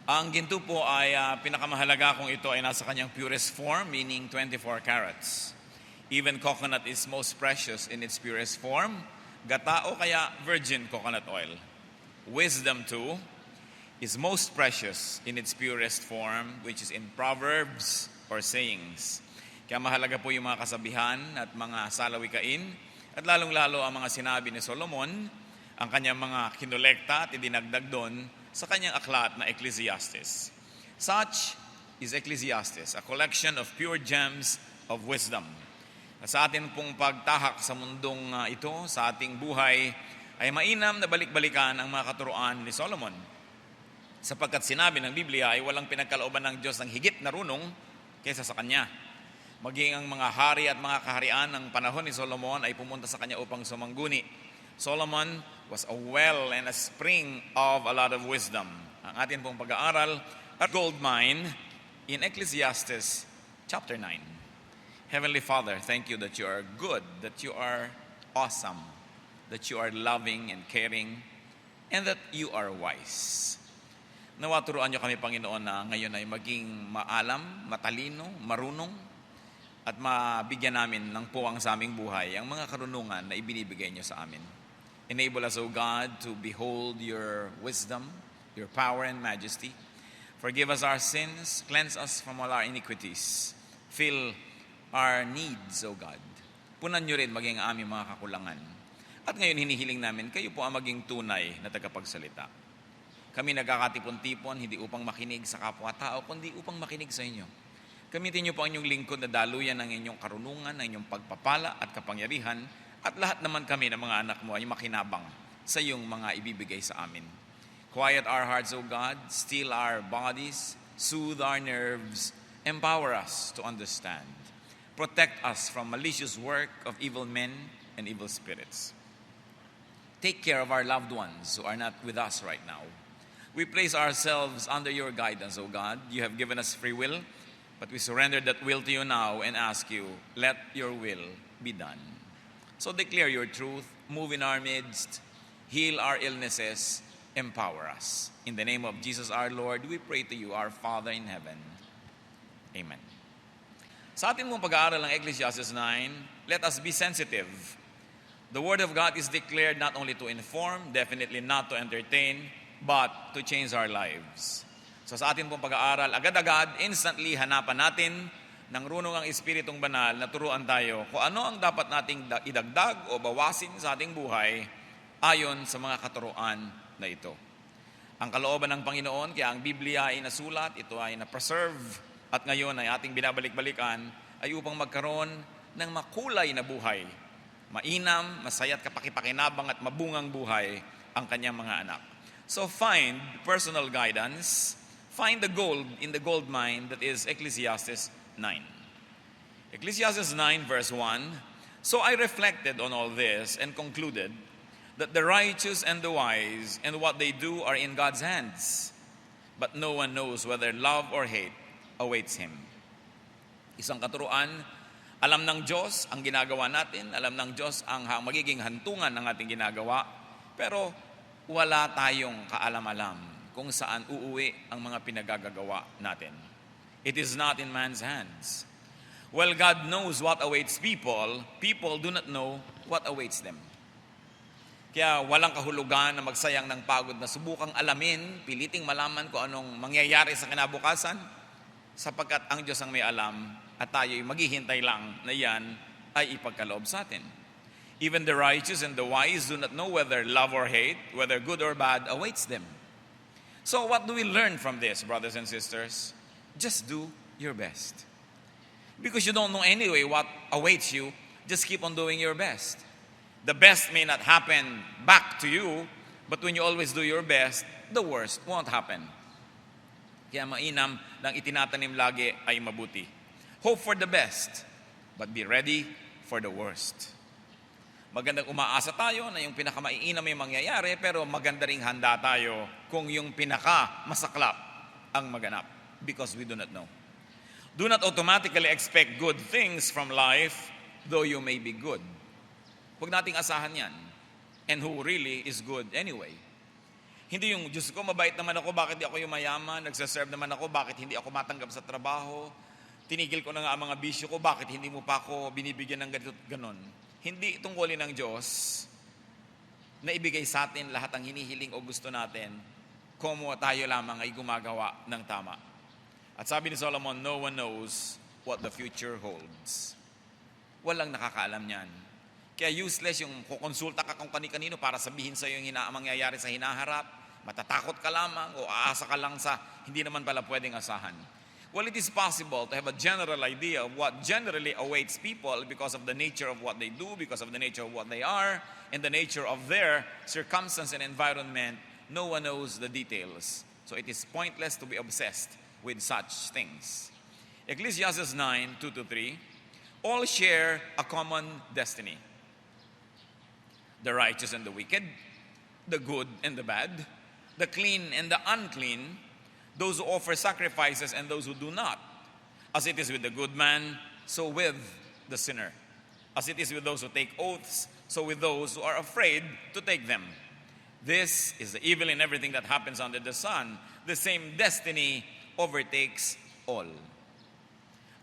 Ang ginto po ay pinakamahalaga kung ito ay nasa kanyang purest form, meaning 24 carats. Even coconut is most precious in its purest form, gata o kaya virgin coconut oil. Wisdom too is most precious in its purest form, which is in proverbs or sayings. Kaya mahalaga po yung mga kasabihan at mga salawikain, at lalong-lalo ang mga sinabi ni Solomon, ang kanyang mga kinolekta at idinagdag doon sa kanyang aklat na Ecclesiastes. Such is Ecclesiastes, a collection of pure gems of wisdom. At sa atin pong pagtahak sa mundong ito, sa ating buhay, ay mainam na balik-balikan ang mga katuruan ni Solomon. Sapagkat sinabi ng Biblia ay walang pinagkalooban ng Diyos ng higit na runong kaysa sa Kanya. Maging ang mga hari at mga kaharian ng panahon ni Solomon ay pumunta sa Kanya upang sumangguni. Solomon was a well and a spring of a lot of wisdom. Ang atin pong pag-aaral at gold mine in Ecclesiastes chapter 9. Heavenly Father, thank you that you are good, that you are awesome, that you are loving and caring, and that you are wise. Nawa turuan niyo kami, Panginoon, na ngayon ay maging maalam, matalino, marunong, at mabigyan namin ng puwang sa aming buhay ang mga karunungan na ibinibigay niyo sa amin. Enable us, O God, to behold your wisdom, your power and majesty. Forgive us our sins, cleanse us from all our iniquities. Fill our needs, O God. Punan niyo rin maging aming mga kakulangan. At ngayon hinihiling namin, kayo po ang maging tunay na tagapagsalita. Kami nagkakatipon-tipon, hindi upang makinig sa kapwa-tao, kundi upang makinig sa inyo. Gamitin niyo po ang inyong lingkod na daluyan ng inyong karunungan, ng inyong pagpapala at kapangyarihan, at lahat naman kami ng mga anak mo ay makinabang sa iyong mga ibibigay sa amin. Quiet our hearts, O God, still our bodies, soothe our nerves, empower us to understand. Protect us from malicious work of evil men and evil spirits. Take care of our loved ones who are not with us right now. We place ourselves under your guidance, O God. You have given us free will, but we surrender that will to you now and ask you, let your will be done. So declare your truth, move in our midst, heal our illnesses, empower us. In the name of Jesus our Lord, we pray to you, our Father in heaven. Amen. Sa ating mong pag-aaral ng Ecclesiastes 9, let us be sensitive. The Word of God is declared not only to inform, definitely not to entertain, but to change our lives. So sa ating pong pag-aaral, agad-agad, instantly hanapan natin ng runong ang Espiritong Banal na turuan tayo kung ano ang dapat nating idagdag o bawasin sa ating buhay ayon sa mga katuruan na ito. Ang kalooban ng Panginoon, kaya ang Biblia ay nasulat, ito ay na-preserve, at ngayon ay ating binabalik-balikan, ay upang magkaroon ng makulay na buhay. Mainam, masaya at kapakipakinabang at mabungang buhay ang kanyang mga anak. So find personal guidance, find the gold in the gold mine that is Ecclesiastes 9. Ecclesiastes 9 verse 1, so I reflected on all this and concluded that the righteous and the wise and what they do are in God's hands, but no one knows whether love or hate awaits Him. Isang katuruan, alam ng Diyos ang ginagawa natin, alam ng Diyos ang magiging hantungan ng ating ginagawa, pero wala tayong kaalam-alam kung saan uuwi ang mga pinagagagawa natin. It is not in man's hands. Well, God knows what awaits people, people do not know what awaits them. Kaya walang kahulugan na magsayang ng pagod na subukang alamin, piliting malaman kung anong mangyayari sa kinabukasan, sapagkat ang Diyos ang may alam at tayo'y maghihintay lang na yan ay ipagkaloob sa atin. Even the righteous and the wise do not know whether love or hate, whether good or bad awaits them. So what do we learn from this, brothers and sisters? Just do your best. Because you don't know anyway what awaits you, just keep on doing your best. The best may not happen back to you, but when you always do your best, the worst won't happen. Kaya mainam lang itinatanim lagi ay mabuti. Hope for the best, but be ready for the worst. Magandang umaasa tayo na yung pinakamaiinam may mangyayari, pero maganda ring handa tayo kung yung pinakamasaklap ang maganap, because we do not know. Do not automatically expect good things from life, though you may be good. Huwag nating asahan yan. And who really is good anyway. Hindi yung, Diyos ko, mabait naman ako, bakit di ako yung mayaman? Nagsaserve naman ako, bakit hindi ako matanggap sa trabaho? Tinigil ko na nga ang mga bisyo ko, bakit hindi mo pa ako binibigyan ng ganito at ganon? Hindi tungkulin ng Diyos na ibigay sa atin lahat ang hinihiling o gusto natin kung tayo lamang ay gumagawa ng tama. At sabi ni Solomon, no one knows what the future holds. Walang nakakaalam niyan. Kaya useless yung kukonsulta ka kung kani-kanino para sabihin sa iyo yung mangyayari sa hinaharap. Matatakot ka lamang o aasa ka lang sa hindi naman pala pwedeng asahan. Well, it is possible to have a general idea of what generally awaits people because of the nature of what they do, because of the nature of what they are, and the nature of their circumstance and environment. No one knows the details. So it is pointless to be obsessed with such things. Ecclesiastes 9, 2-3, all share a common destiny. The righteous and the wicked, the good and the bad, the clean and the unclean, those who offer sacrifices and those who do not. As it is with the good man, so with the sinner. As it is with those who take oaths, so with those who are afraid to take them. This is the evil in everything that happens under the sun. The same destiny overtakes all.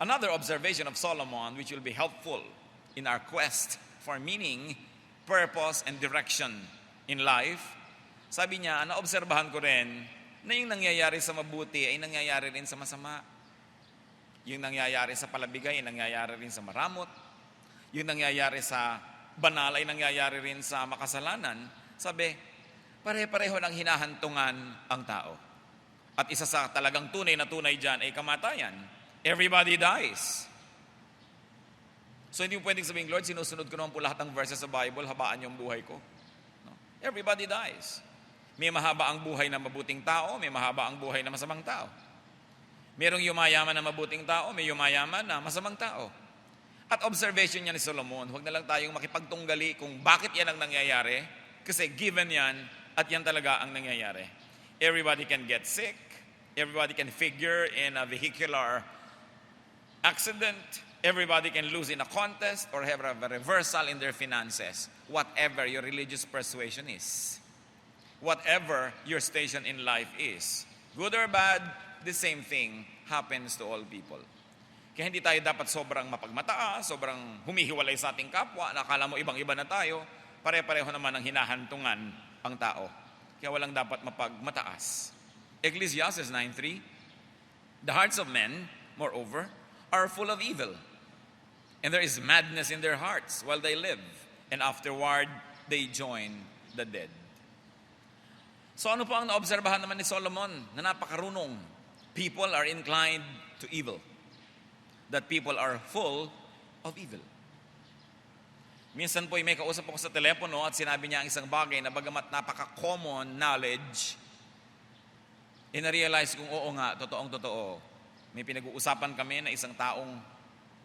Another observation of Solomon, which will be helpful in our quest for meaning, purpose, and direction in life, sabi niya, naobserbahan ko rin na yung nangyayari sa mabuti ay nangyayari rin sa masama. Yung nangyayari sa palabigay ay nangyayari rin sa maramot. Yung nangyayari sa banal ay nangyayari rin sa makasalanan. Sabi, pare-pareho ng hinahantungan ang tao. At isa sa talagang tunay na tunay dyan ay kamatayan. Everybody dies. So hindi mo pwedeng sabihin, Lord, sinusunod ko naman po lahat ng verses sa Bible, habaan yung buhay ko. No? Everybody dies. May mahaba ang buhay na mabuting tao, may mahaba ang buhay na masamang tao. Merong yumayaman na mabuting tao, may yumayaman na masamang tao. At observation niya ni Solomon, huwag na lang tayong makipagtunggali kung bakit yan ang nangyayari, kasi given yan, at yan talaga ang nangyayari. Everybody can get sick, everybody can figure in a vehicular accident, everybody can lose in a contest or have a reversal in their finances. Whatever your religious persuasion is. Whatever your station in life is. Good or bad, the same thing happens to all people. Kaya hindi tayo dapat sobrang mapagmataas, sobrang humihiwalay sa ating kapwa, nakala mo ibang-iba na tayo, pare-pareho naman ang hinahantungan ang tao. Kaya walang dapat mapagmataas. Ecclesiastes 9:3, the hearts of men, moreover, are full of evil. And there is madness in their hearts while they live, and afterward they join the dead. So ano po ang naobserbahan naman ni Solomon na napakarunong? People are inclined to evil. That people are full of evil. Minsan po may kausap ako sa telepono at sinabi niya ang isang bagay na bagamat napaka-common knowledge, na-realize kong oo nga, totoong totoo. May pinag-uusapan kami na isang taong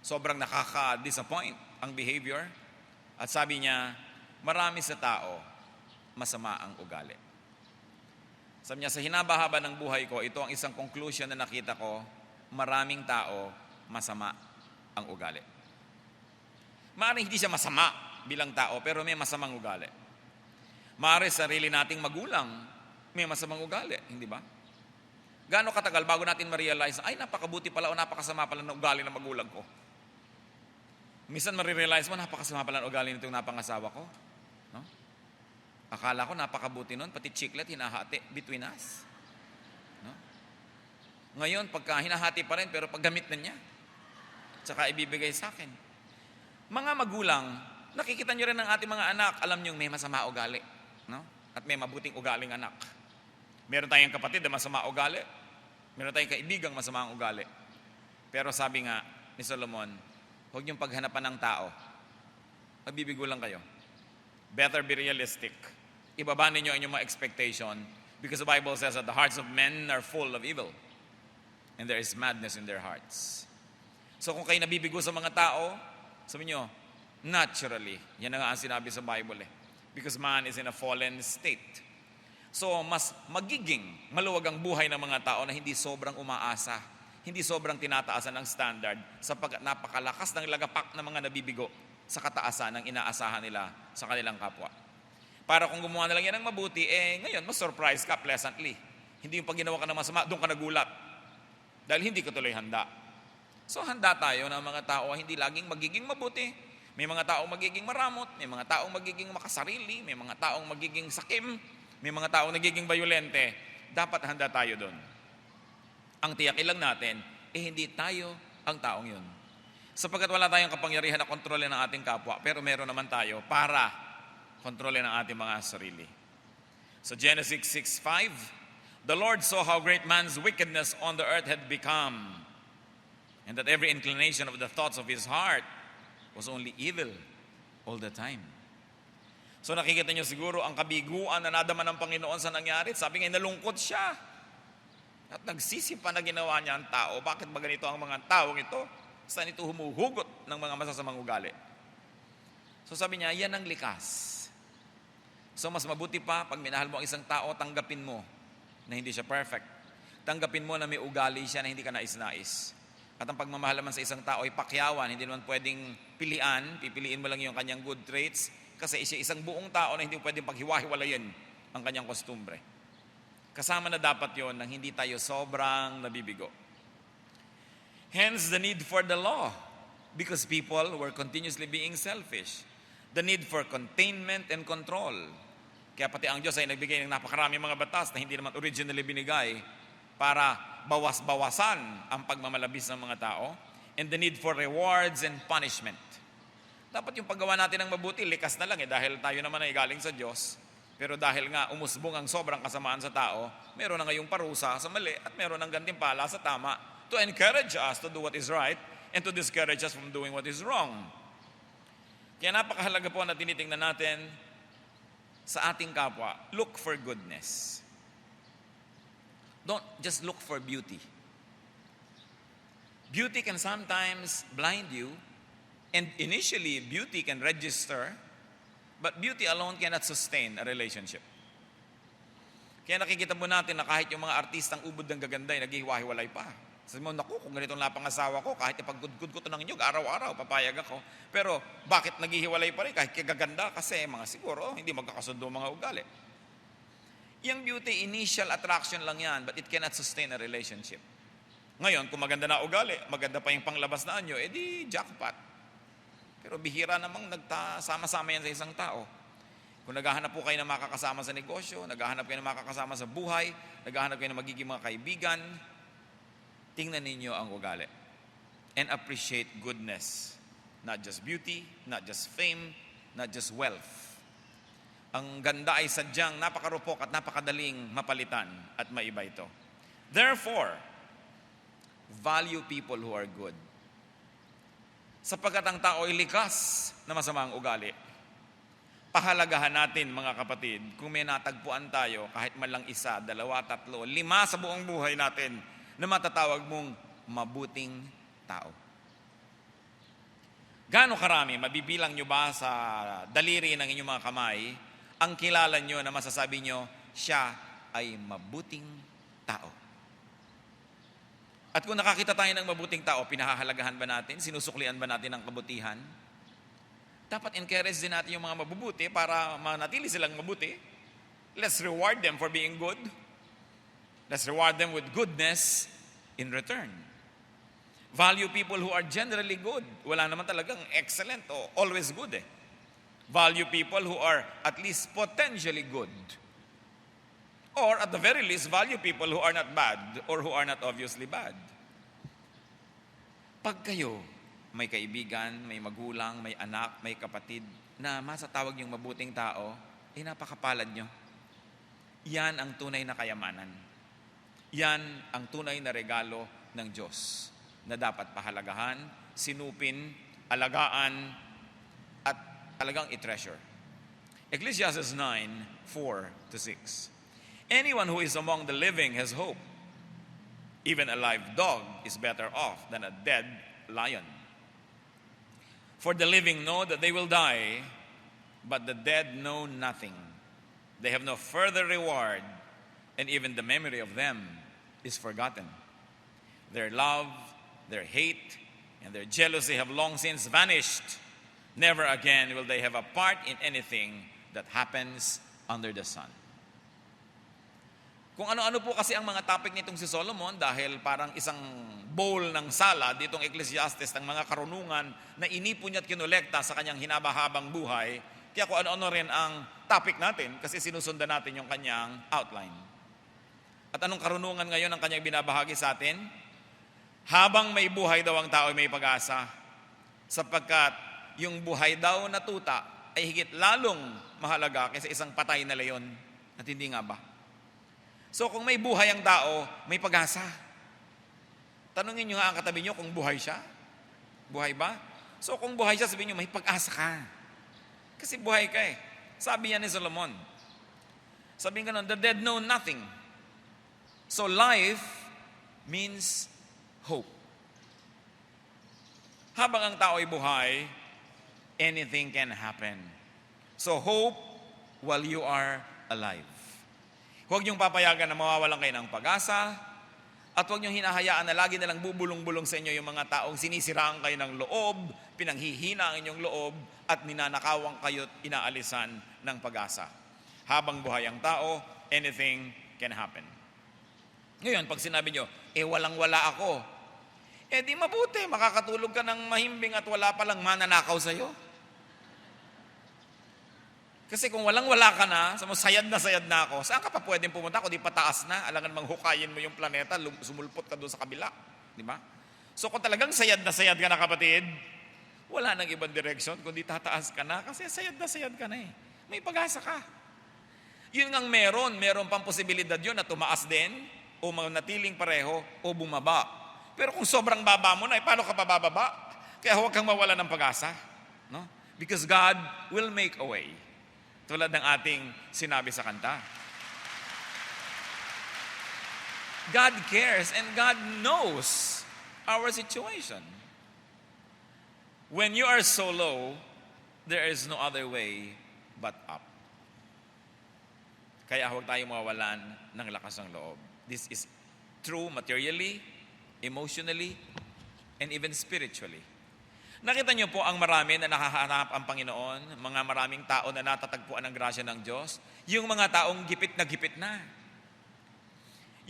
sobrang nakaka-disappoint ang behavior. At sabi niya, marami sa tao, masama ang ugali. Sabi niya, sa hinaba-haba ng buhay ko, ito ang isang conclusion na nakita ko, maraming tao, masama ang ugali. Maaaring hindi siya masama bilang tao, pero may masamang ugali. Maaaring sarili nating magulang, may masamang ugali, hindi ba? Gaano katagal bago natin ma-realize, ay napakabuti pala o napakasama pala ng ugali ng magulang ko. Minsan ma-realize mo, napakasama pala ng ugali nitong napangasawa ko. No? Akala ko napakabuti nun, pati chiclet hinahati between us. No? Ngayon, pagka hinahati pa rin, pero paggamit na niya, tsaka ibibigay sa akin. Mga magulang, nakikita nyo rin ng ating mga anak, alam nyo may masama ugali. No? At may mabuting ugaling anak. Meron tayong kapatid na masama ugali. Meron tayong kaibigang masama ang ugali. Pero sabi nga ni Solomon, huwag niyong paghanapan ng tao. Magbibigo lang kayo. Better be realistic. Ibaba ninyo ang inyong mga expectation because the Bible says that the hearts of men are full of evil and there is madness in their hearts. So kung kayo nabibigo sa mga tao, sabi niyo, naturally, yan na nga ang sinabi sa Bible because man is in a fallen state. So, mas magiging maluwag ang buhay ng mga tao na hindi sobrang umaasa, hindi sobrang tinataasan ng standard sapagkat napakalakas ng lagapak ng mga nabibigo sa kataasan ng inaasahan nila sa kanilang kapwa. Para kung gumawa na lang yan ng mabuti, ngayon, mas-surprise ka pleasantly. Hindi yung pag ginawa ka ng masama, doon ka nagulat. Dahil hindi ka tuloy handa. So handa tayo na mga tao hindi laging magiging mabuti. May mga taong magiging maramot, may mga taong magiging makasarili, may mga taong magiging sakim, may mga taong nagiging bayolente. Dapat handa tayo doon. Ang tiyakin lang natin, hindi tayo ang taong yun. Sapagkat wala tayong kapangyarihan na kontrolin ang ating kapwa, pero meron naman tayo para kontrolin ang ating mga sarili. So Genesis 6:5, the Lord saw how great man's wickedness on the earth had become, and that every inclination of the thoughts of his heart was only evil all the time. So nakikita niyo siguro ang kabiguan na nadama ng Panginoon sa nangyari. Sabi nga, nalungkot siya. At nagsisi pa na ginawa niya ang tao. Bakit ba ganito ang mga taong ito? Saan ito humuhugot ng mga masasamang ugali? So sabi niya, yan ang likas. So mas mabuti pa, pag minahal mo ang isang tao, tanggapin mo na hindi siya perfect. Tanggapin mo na may ugali siya na hindi ka nais-nais. At ang pagmamahal naman sa isang tao ay pakyawan, hindi naman pwedeng pipiliin mo lang yung kanyang good traits, kasi siya isang buong tao na hindi pwedeng paghiwa-hiwalayin ang kanyang kostumbre. Kasama na dapat yon nang hindi tayo sobrang nabibigo. Hence the need for the law, because people were continuously being selfish. The need for containment and control. Kaya pati ang Diyos ay nagbigay ng napakaraming mga batas na hindi naman originally binigay para bawas-bawasan ang pagmamalabis ng mga tao, and the need for rewards and punishment. Dapat yung paggawa natin ng mabuti, likas na lang dahil tayo naman ay galing sa Diyos. Pero dahil nga umusbong ang sobrang kasamaan sa tao, meron na ngayong parusa sa mali at meron ng gantimpala sa tama to encourage us to do what is right and to discourage us from doing what is wrong. Kaya napakahalaga po na tinitingnan natin sa ating kapwa, look for goodness. Don't just look for beauty. Beauty can sometimes blind you, and initially beauty can register, but beauty alone cannot sustain a relationship. Kaya nakikita mo natin na kahit yung mga artistang ubod ng gaganda ay naghihiwa-hiwalay pa. Sabi mo, naku, kung ganitong lapangasawa ko, kahit ipag-good ko to ng nyug, araw-araw, papayag ako. Pero bakit naghihiwalay pa rin kahit kagaganda? Kasi mga siguro, hindi magkakasundo mga ugali. Yung beauty, initial attraction lang yan, but it cannot sustain a relationship. Ngayon, kung maganda na ugali, maganda pa yung panglabas na anyo, di jackpot. Pero bihira namang nagtasama-sama yan sa isang tao. Kung naghahanap po kayo ng makakasama sa negosyo, naghahanap kayo ng makakasama sa buhay, naghahanap kayo ng magiging mga kaibigan, tingnan ninyo ang ugali. And appreciate goodness. Not just beauty, not just fame, not just wealth. Ang ganda ay sadyang napakarupok at napakadaling mapalitan at maiba ito. Therefore, value people who are good. Sapagkat ang tao ay likas na masamang ugali. Pahalagahan natin, mga kapatid, kung may natagpuan tayo, kahit man lang isa, dalawa, tatlo, 5 sa buong buhay natin, na matatawag mong mabuting tao. Gaano karami, mabibilang nyo ba sa daliri ng inyong mga kamay, ang kilala nyo na masasabi nyo, siya ay mabuting tao? At kung nakakita tayo ng mabuting tao, pinahahalagahan ba natin? Sinusuklian ba natin ang kabutihan? Dapat encourage din natin yung mga mabubuti para manatili silang mabuti. Let's reward them for being good. Let's reward them with goodness in return. Value people who are generally good. Wala naman talagang excellent o always good. Value people who are at least potentially good. Or at the very least, value people who are not bad or who are not obviously bad. Pag kayo may kaibigan, may magulang, may anak, may kapatid na masatawag yung mabuting tao, napakapalad nyo. Yan ang tunay na kayamanan. Yan ang tunay na regalo ng Diyos na dapat pahalagahan, sinupin, alagaan, at talagang i-treasure. Ecclesiastes 9:4-6. Anyone who is among the living has hope. Even a live dog is better off than a dead lion. For the living know that they will die, but the dead know nothing. They have no further reward, and even the memory of them is forgotten. Their love, their hate, and their jealousy have long since vanished. Never again will they have a part in anything that happens under the sun. Kung ano-ano po kasi ang mga topic nitong si Solomon dahil parang isang bowl ng salad ditong Ecclesiastes ng mga karunungan na inipon niya at kinolekta sa kanyang hinabahabang buhay. Kaya kung ano-ano rin ang topic natin kasi sinusundan natin yung kanyang outline. At anong karunungan ngayon ang kanyang binabahagi sa atin? Habang may buhay daw ang tao ay may pag-asa, sapagkat yung buhay daw na tuta ay higit lalong mahalaga kaysa isang patay na leon. At hindi nga ba? So kung may buhay ang tao, may pag-asa. Tanungin nyo nga ang katabi nyo kung buhay siya. Buhay ba? So kung buhay siya, sabihin nyo, may pag-asa ka. Kasi buhay ka eh. Sabi yan ni Solomon. Sabihin ka nun, the dead know nothing. So life means hope. Habang ang tao ay buhay, anything can happen. So hope while you are alive. Huwag niyong papayagan na mawawalan kayo ng pag-asa at huwag niyong hinahayaan na lagi nalang bubulong-bulong sa inyo yung mga taong sinisiraan kayo ng loob, pinanghihina ang inyong loob at ninanakawang kayo't inaalisan ng pag-asa. Habang buhay ang tao, anything can happen. Ngayon, pag sinabi niyo, walang-wala ako, di mabuti, makakatulog ka ng mahimbing at wala palang mananakaw sa'yo. Kasi kung walang-wala ka na, sayad na ako, saan ka pa pwedeng pumunta? Kung di pataas na, alangan manghukayin mo yung planeta, sumulpot ka doon sa kabila. Di ba? So kung talagang sayad ka na kapatid, wala nang ibang direksyon, kundi tataas ka na, kasi sayad ka na eh. May pag-asa ka. Yun ngang meron pang posibilidad yun na tumaas din, o manatiling pareho, o bumaba. Pero kung sobrang baba mo na, paano ka pabababa? Kaya huwag kang mawala ng pag-asa. No? Because God will make a way. Tulad ng ating sinabi sa kanta. God cares and God knows our situation. When you are so low, there is no other way but up. Kaya huwag tayong mawalan ng lakas ng loob. This is true materially, emotionally, and even spiritually. Nakita niyo po ang marami na nakahanap ang Panginoon, mga maraming tao na natatagpuan ng grasya ng Diyos, yung mga taong gipit na.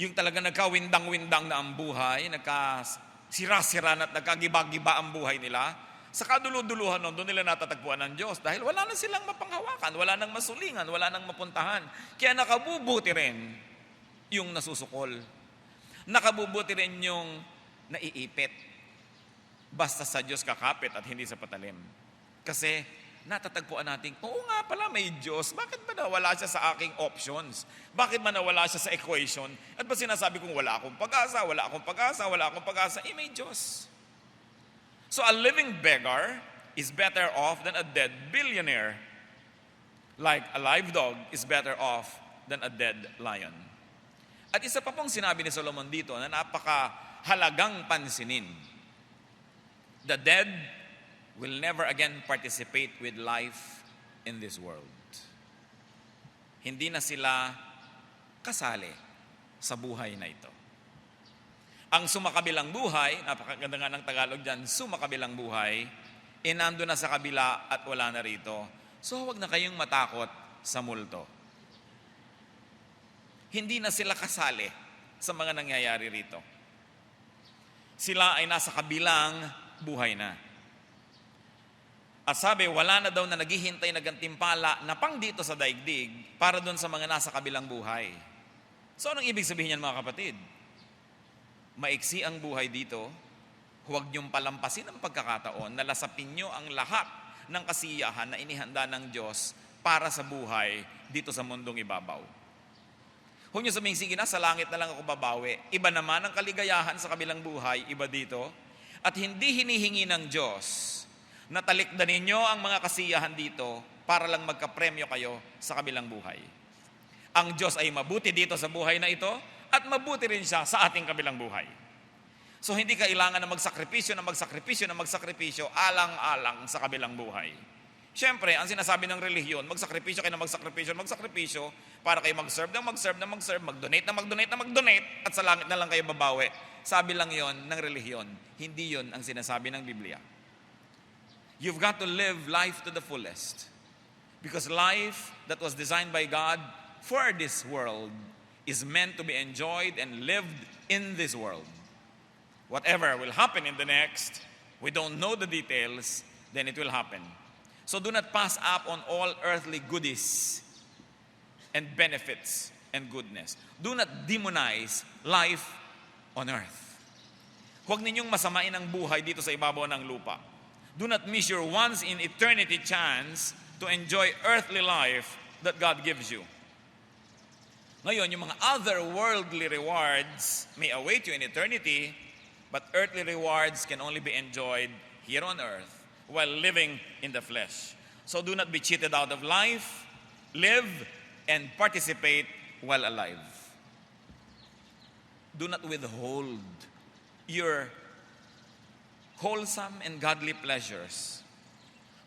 Yung talagang nagkawindang-windang na ang buhay, nagkasira-sira at nagkagiba-giba ang buhay nila, sa kaduluduluhan nun, doon nila natatagpuan ng Diyos dahil wala na silang mapanghawakan, wala nang masulingan, wala nang mapuntahan. Kaya nakabubuti rin yung nasusukol. Nakabubuti rin yung naiipit. Basta sa Diyos kakapit at hindi sa patalim. Kasi natatagpuan natin, oo nga pala may Diyos. Bakit ba nawala siya sa aking options? Bakit ba nawala siya sa equation? At ba sinasabi kong wala akong pag-asa, may Diyos. So a living beggar is better off than a dead billionaire. Like a live dog is better off than a dead lion. At isa pa pong sinabi ni Solomon dito na napakahalagang pansinin. The dead will never again participate with life in this world. Hindi na sila kasali sa buhay na ito. Ang sumakabilang buhay, napakaganda nga ng Tagalog dyan, sumakabilang buhay, nando na sa kabila at wala na rito. So huwag na kayong matakot sa multo. Hindi na sila kasali sa mga nangyayari rito. Sila ay nasa kabilang buhay na. At sabi, wala na daw na naghihintay na gantimpala na pang dito sa daigdig para doon sa mga nasa kabilang buhay. So anong ibig sabihin yan mga kapatid? Maiksi ang buhay dito, huwag niyong palampasin ang pagkakataon na lasapin niyo ang lahat ng kasiyahan na inihanda ng Diyos para sa buhay dito sa mundong ibabaw. Huwag niyo sabihin, sige na, sa langit na lang ako babawi. Iba naman ang kaligayahan sa kabilang buhay, iba dito. At hindi hinihingi ng Diyos na talikdanin niyo ang mga kasiyahan dito para lang magkapremyo kayo sa kabilang buhay. Ang Diyos ay mabuti dito sa buhay na ito at mabuti rin siya sa ating kabilang buhay. So hindi kailangan na magsakripisyo, alang-alang sa kabilang buhay. Siyempre, ang sinasabi ng relihiyon, magsakripisyo kayo na magsakripisyo para kayo mag-serve, mag-donate at sa langit na lang kayo babawi. Sabi lang yon ng relihiyon. Hindi yon ang sinasabi ng Biblia. You've got to live life to the fullest. Because life that was designed by God for this world is meant to be enjoyed and lived in this world. Whatever will happen in the next, we don't know the details, then it will happen. So do not pass up on all earthly goodies and benefits and goodness. Do not demonize life on earth. Huwag ninyong masamain ang buhay dito sa ibabaw ng lupa. Do not miss your once in eternity chance to enjoy earthly life that God gives you. Ngayon, yung mga otherworldly rewards may await you in eternity, but earthly rewards can only be enjoyed here on earth while living in the flesh. So do not be cheated out of life. Live and participate while alive. Do not withhold your wholesome and godly pleasures.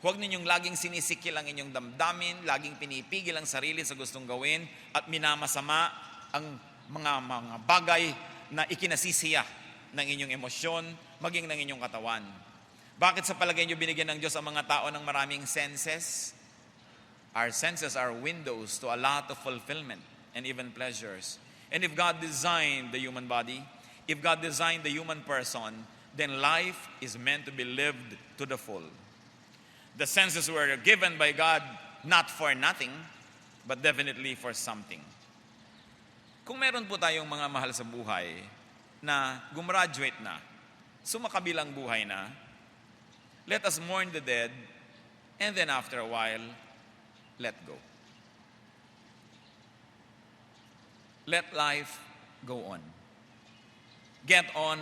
Huwag ninyong laging sinisikil ang inyong damdamin, laging pinipigil ang sarili sa gustong gawin, at minamasama ang mga bagay na ikinasisiya ng inyong emosyon, maging ng inyong katawan. Bakit sa palagay niyo binigyan ng Diyos ang mga tao ng maraming senses? Our senses are windows to a lot of fulfillment and even pleasures. And if God designed the human body, if God designed the human person, then life is meant to be lived to the full. The senses were given by God not for nothing, but definitely for something. Kung meron po tayong mga mahal sa buhay na gumraduate na, sumakabilang buhay na, let us mourn the dead, and then after a while, let go. Let life go on. Get on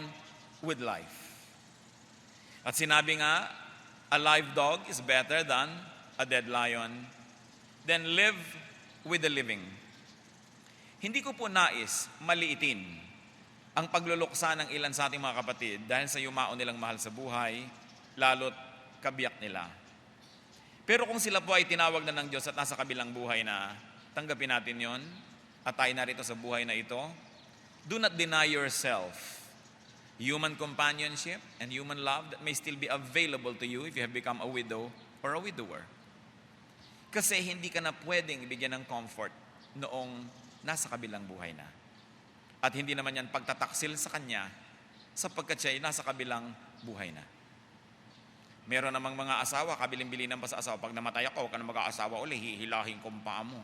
with life. At sinabi nga, a live dog is better than a dead lion. Then live with the living. Hindi ko po nais maliitin ang pagluluksa ng ilan sa ating mga kapatid dahil sa yumao nilang mahal sa buhay, lalo't kabiyak nila. Pero kung sila po ay tinawag na ng Diyos at nasa kabilang buhay na, tanggapin natin yon at tayo narito sa buhay na ito. Do not deny yourself human companionship and human love that may still be available to you if you have become a widow or a widower. Kasi hindi ka na pwedeng ibigyan ng comfort noong nasa kabilang buhay na. At hindi naman yan pagtataksil sa kanya sapagkat siya ay nasa kabilang buhay na. Meron namang mga asawa, kabiling-bilinan pa sa asawa, pag namatay ako, huwag ka na mag-aasawa uli, hihilahin ko ang paa mo.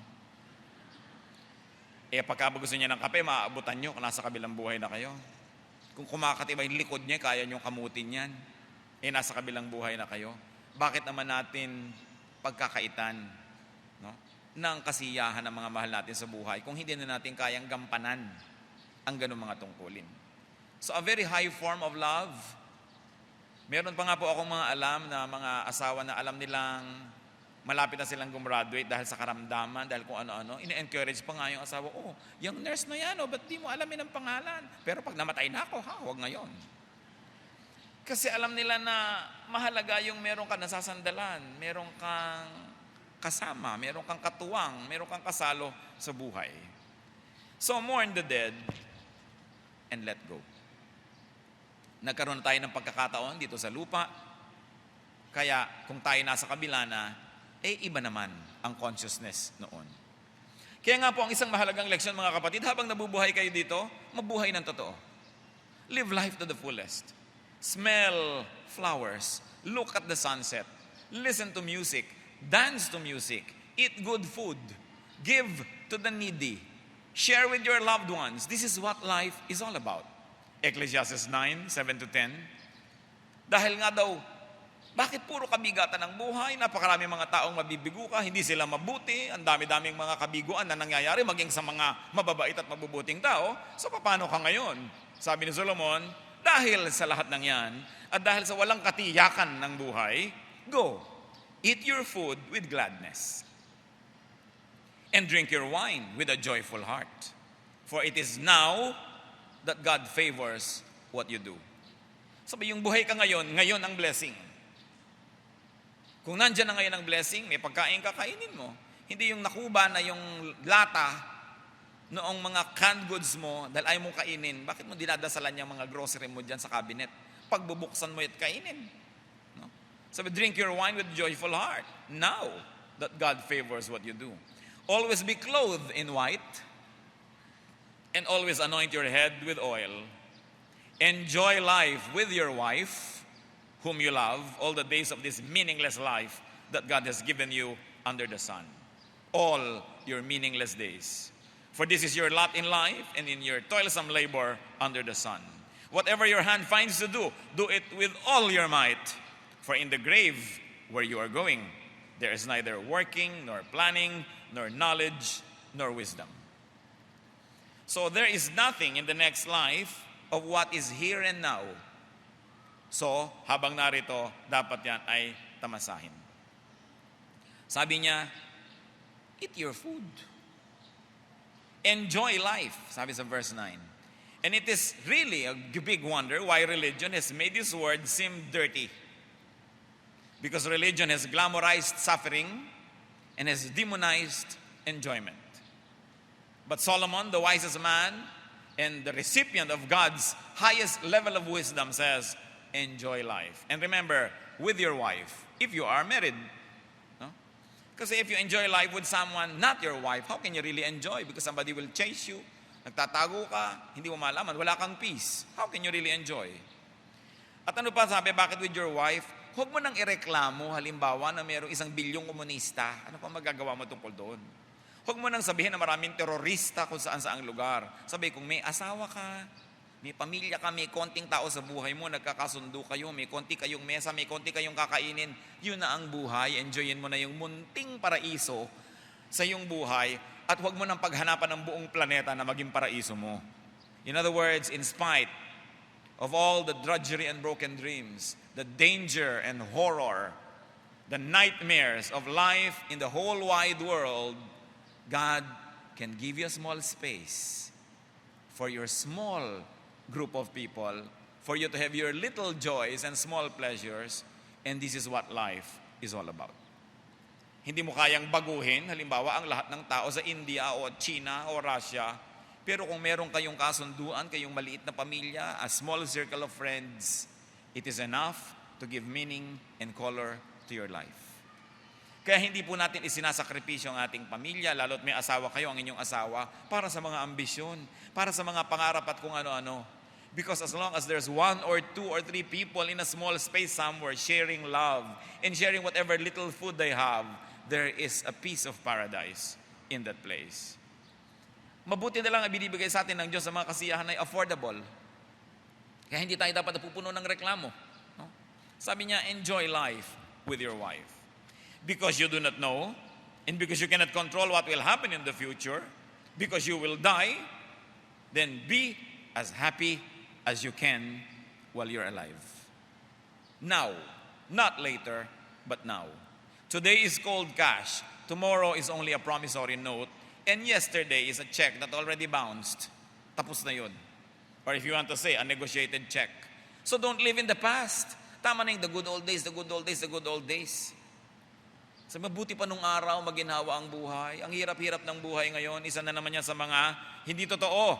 Pagka gusto niya ng kape, maaabutan nyo kung nasa kabilang buhay na kayo. Kung kumakatibay yung likod niya, kaya niyong kamutin yan. Nasa kabilang buhay na kayo. Bakit naman natin pagkakaitan, no, ng kasiyahan ng mga mahal natin sa buhay kung hindi na natin kayang gampanan ang ganung mga tungkulin? So a very high form of love. Meron pa nga po akong mga alam na mga asawa na alam nilang malapit na silang gumraduate dahil sa karamdaman, dahil kung ano-ano, ine-encourage pa nga yung asawa, yung nurse na yan, ba't di mo alamin ang pangalan? Pero pag namatay na ako, huwag ngayon. Kasi alam nila na mahalaga yung meron kang nasasandalan, meron kang kasama, meron kang katuwang, meron kang kasalo sa buhay. So mourn the dead and let go. Nagkaroon tayo ng pagkakataon dito sa lupa, kaya kung tayo nasa kabila na, iba naman ang consciousness noon. Kaya nga po ang isang mahalagang leksyon mga kapatid, habang nabubuhay kayo dito, mabuhay ng totoo. Live life to the fullest. Smell flowers. Look at the sunset. Listen to music. Dance to music. Eat good food. Give to the needy. Share with your loved ones. This is what life is all about. Ecclesiastes 9:7-10. Dahil nga daw, bakit puro kabigatan ng buhay? Napakarami mga taong mabibigo ka, hindi sila mabuti, ang dami-daming mga kabiguan na nangyayari maging sa mga mababait at mabubuting tao. So paano ka ngayon? Sabi ni Solomon, dahil sa lahat ng yan, at dahil sa walang katiyakan ng buhay, go, eat your food with gladness, and drink your wine with a joyful heart. For it is now that God favors what you do. Sabi, yung buhay ka ngayon ang blessing. Kung nandyan na ngayon ang blessing, may pagkain ka, kainin mo. Hindi yung nakuba na yung lata noong mga canned goods mo dahil ayaw mong kainin. Bakit mo dinadasalan yung mga grocery mo dyan sa cabinet? Pagbubuksan mo at kainin. No? Sabi, drink your wine with joyful heart. Now, that God favors what you do. Always be clothed in white, and always anoint your head with oil. Enjoy life with your wife, whom you love, all the days of this meaningless life that God has given you under the sun. All your meaningless days. For this is your lot in life and in your toilsome labor under the sun. Whatever your hand finds to do, do it with all your might. For in the grave where you are going, there is neither working, nor planning, nor knowledge, nor wisdom. So there is nothing in the next life of what is here and now. So, habang narito, dapat yan ay tamasahin. Sabi niya, eat your food. Enjoy life, sabi sa verse 9. And it is really a big wonder why religion has made this word seem dirty. Because religion has glamorized suffering and has demonized enjoyment. But Solomon, the wisest man and the recipient of God's highest level of wisdom, says, enjoy life. And remember, with your wife, if you are married. No? Because if you enjoy life with someone, not your wife, how can you really enjoy? Because somebody will chase you, nagtatago ka, hindi mo malaman, wala kang peace. How can you really enjoy? At ano pa sabi, bakit with your wife? Huwag mo nang ireklamo, halimbawa na mayroong 1 bilyong komunista. Ano pa magagawa mo tungkol doon? Huwag mo nang sabihin na maraming terorista kung saan-saang lugar. Sabi, kung may asawa ka, may pamilya ka, may konting tao sa buhay mo, nagkakasundo kayo, may konti kayong mesa, may konti kayong kakainin, yun na ang buhay. Enjoyin mo na yung munting paraiso sa iyong buhay at huwag mo nang paghanapan ng buong planeta na maging paraiso mo. In other words, in spite of all the drudgery and broken dreams, the danger and horror, the nightmares of life in the whole wide world, God can give you a small space for your small group of people, for you to have your little joys and small pleasures, and this is what life is all about. Hindi mo kayang baguhin, halimbawa, ang lahat ng tao sa India o China o Russia, pero kung meron kayong kasunduan, kayong maliit na pamilya, a small circle of friends, it is enough to give meaning and color to your life. Kaya hindi po natin isinasakripisyo ang ating pamilya, lalo't may asawa kayo, ang inyong asawa, para sa mga ambisyon, para sa mga pangarap at kung ano-ano. Because as long as there's 1 or 2 or 3 people in a small space somewhere sharing love and sharing whatever little food they have, there is a piece of paradise in that place. Mabuti na lang ang binibigay sa atin ng Diyos sa mga kasiyahan ay affordable. Kaya hindi tayo dapat napupuno ng reklamo. No? Sabi niya, enjoy life with your wife. Because you do not know, and because you cannot control what will happen in the future, because you will die, then be as happy as you can while you're alive. Now, not later, but now. Today is cold cash. Tomorrow is only a promissory note. And yesterday is a check that already bounced. Tapos na yun. Or if you want to say, a negotiated check. So don't live in the past. Tama na yung the good old days, the good old days, the good old days. Sa mabuti pa nung araw, maginhawa ang buhay. Ang hirap-hirap ng buhay ngayon, isa na naman yan sa mga hindi totoo.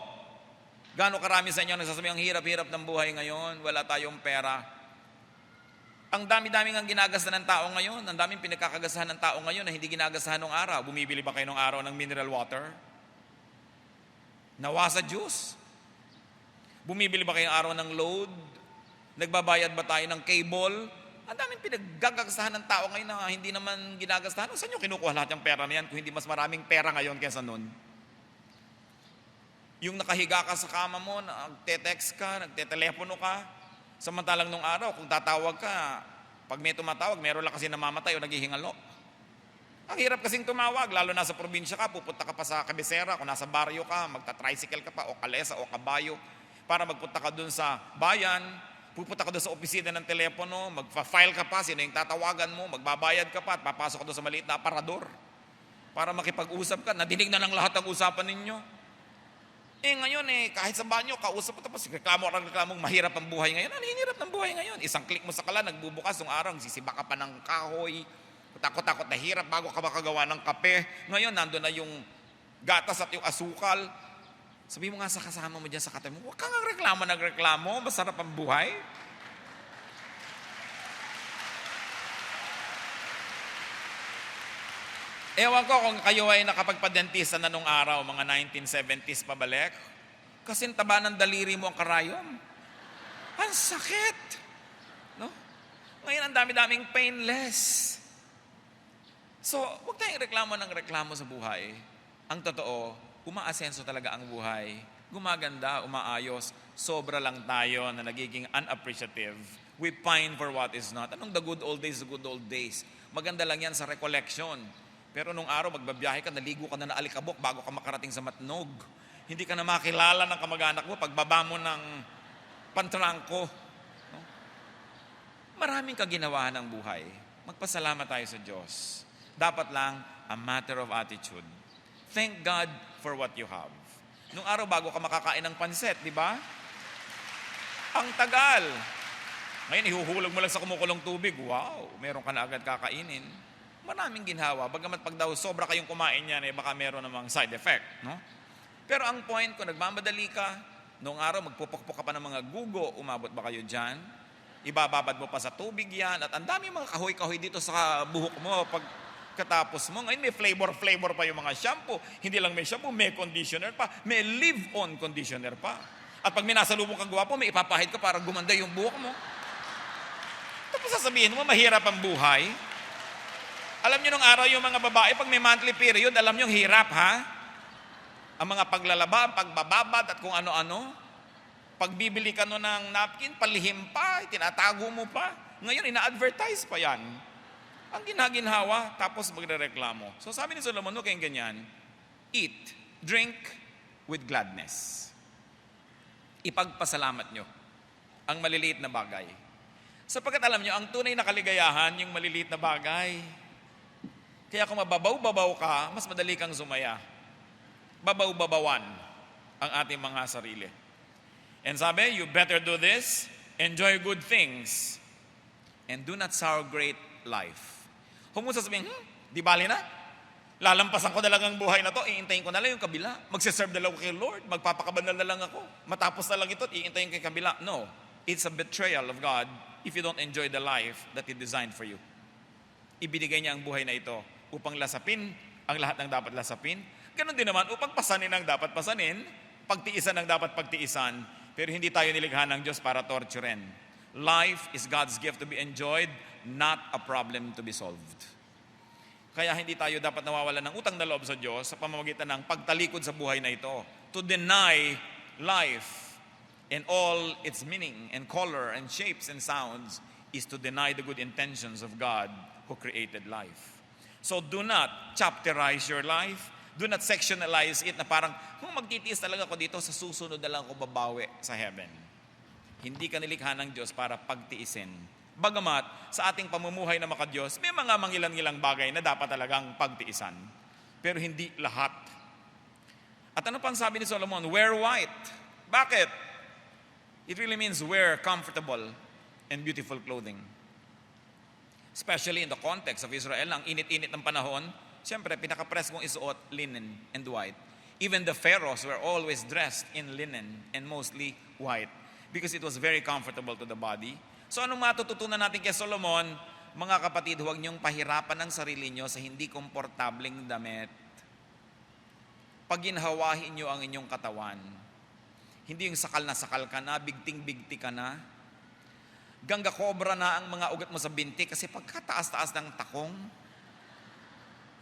Gaano karami sa inyo nagsasabi, ang hirap-hirap ng buhay ngayon, wala tayong pera. Ang dami-daming ang ginagastahan ng tao ngayon, ang daming pinagkakagastahan ng tao ngayon na hindi ginagastahan ng araw. Bumibili ba kayo ng araw ng mineral water? Nawa sa juice? Bumibili ba kayo ng araw ng load? Nagbabayad ba tayo ng cable? Ang daming pinaggagastahan ng tao ngayon na hindi naman ginagastahan. Saan nyo kinukuha lahat yung pera na yan kung hindi mas maraming pera ngayon kaysa noon? Yung nakahiga ka sa kama mo, nagte-text ka, nagte-telepono ka, samantalang nung araw, kung tatawag ka, pag may tumatawag, meron lang kasi namamatay o naghihingalo. Ang hirap kasing tumawag, lalo na sa probinsya ka, pupunta ka pa sa kabisera, kung nasa baryo ka, magta-tricycle ka pa, o kalesa, o kabayo, para magpunta ka dun sa bayan, pupunta ka doon sa opisina ng telepono, magpa-file ka pa, sino yung tatawagan mo, magbabayad ka pa, at papasok ka doon sa maliit na aparador para makipag-usap ka. Nadinig na lang lahat ng usapan ninyo. Ngayon kahit sa banyo, kausap mo tapos reklamong mahirap ang buhay ngayon. Ano yung hirap ng buhay ngayon? Isang click mo sa kala, nagbubukas ng araw, sisiba ka pa ng kahoy, takot-takot na hirap bago ka makagawa ng kape. Ngayon, nandun na yung gatas at yung asukal. Sabi mo nga sa kasama mo dyan sa katabi mo, huwag kang nagreklamo, masarap ang buhay. Ewan ko kung kayo ay nakapagpadentista na nung araw, mga 1970s pabalik. Kasi taba ng daliri mo ang karayom. Ang sakit. No? Ngayon ang dami-daming painless. So, huwag tayong reklamo ng reklamo sa buhay. Ang totoo, umaasenso talaga ang buhay. Gumaganda, umaayos. Sobra lang tayo na nagiging unappreciative. We pine for what is not. Anong the good old days, the good old days? Maganda lang yan sa recollection. Pero nung araw, magbabiyahe ka, naligo ka na alikabok bago ka makarating sa Matnog. Hindi ka na makilala ng kamag-anak mo pagbaba mo ng pantrangko. No? Maraming kaginawahan ng buhay. Magpasalamat tayo sa Diyos. Dapat lang a matter of attitude. Thank God for what you have. Nung araw bago ka makakain ng pansit, di ba? Ang tagal. Ngayon, ihuhulog mo lang sa kumukulong tubig. Wow, meron ka na agad kakainin. Maraming ginhawa. Bagamat pag daw sobra kayong kumain yan, baka meron namang side effect. No? Pero ang point, kung nagmamadali ka, noong araw magpupukpok ka pa ng mga gugo, umabot ba kayo dyan? Ibababad mo pa sa tubig yan. At ang dami mga kahoy-kahoy dito sa buhok mo pag katapos mo. Ngayon may flavor pa yung mga shampoo. Hindi lang may shampoo, may conditioner pa. May live-on conditioner pa. At pag minasalubong kang gwapo, may ipapahid ka para gumanda yung buhok mo. Tapos sasabihin mo, mahirap ang buhay. Alam nyo nung araw yung mga babae, pag may monthly period, alam nyo, hirap ha? Ang mga paglalaba, pagbababad at kung ano-ano. Pagbibili ka no ng napkin, palihim pa, tinatago mo pa. Ngayon, ina-advertise pa yan. Ang ginaginhawa, tapos magrereklamo. So sabi ni Solomon, no, kayong ganyan, eat, drink with gladness. Ipagpasalamat nyo ang maliliit na bagay. Sapagkat alam nyo, ang tunay na kaligayahan, yung maliliit na bagay. Kaya kung mababaw-babaw ka, mas madali kang sumaya. Babaw-babawan ang ating mga sarili. And sabi, you better do this, enjoy good things, and do not sour great life. Kung mo sasabihin, di bali na? Lalampasan ko na lang ang buhay na to, iintayin ko na lang yung kabila. Magsiserve na lang ako kay Lord, magpapakabandal na lang ako. Matapos na lang ito, iintayin ko yung kabila. No, it's a betrayal of God if you don't enjoy the life that He designed for you. Ibinigay niya ang buhay na ito upang lasapin ang lahat ng dapat lasapin. Ganon din naman, upang pasanin ang dapat pasanin, pagtiisan ang dapat pagtiisan, pero hindi tayo nilikha ng Diyos para torturen. Life is God's gift to be enjoyed, not a problem to be solved. Kaya hindi tayo dapat nawawalan ng utang na loob sa Diyos sa pamamagitan ng pagtalikod sa buhay na ito. To deny life and all its meaning and color and shapes and sounds is to deny the good intentions of God who created life. So do not chapterize your life. Do not sectionalize it na parang, kung magtitiis talaga ako dito, sa susunod na lang ako babawi sa heaven. Hindi ka nilikha ng Diyos para pagtiisin. Bagamat, sa ating pamumuhay na maka-Diyos, may mga mangilang-ilang bagay na dapat talagang pagtiisan. Pero hindi lahat. At ano pang sabi ni Solomon? Wear white. Bakit? It really means wear comfortable and beautiful clothing. Especially in the context of Israel, ang init-init ng panahon, siyempre, pinaka-press kong isuot, linen and white. Even the pharaohs were always dressed in linen and mostly white because it was very comfortable to the body. So anong matututunan natin kay Solomon? Mga kapatid, huwag niyong pahirapan ang sarili niyo sa hindi komportableng damit. Paginhawahin niyo ang inyong katawan. Hindi yung sakal ka na, bigting-bigti ka na. Gangga kobra na ang mga ugat mo sa binti kasi pagkataas-taas ng takong.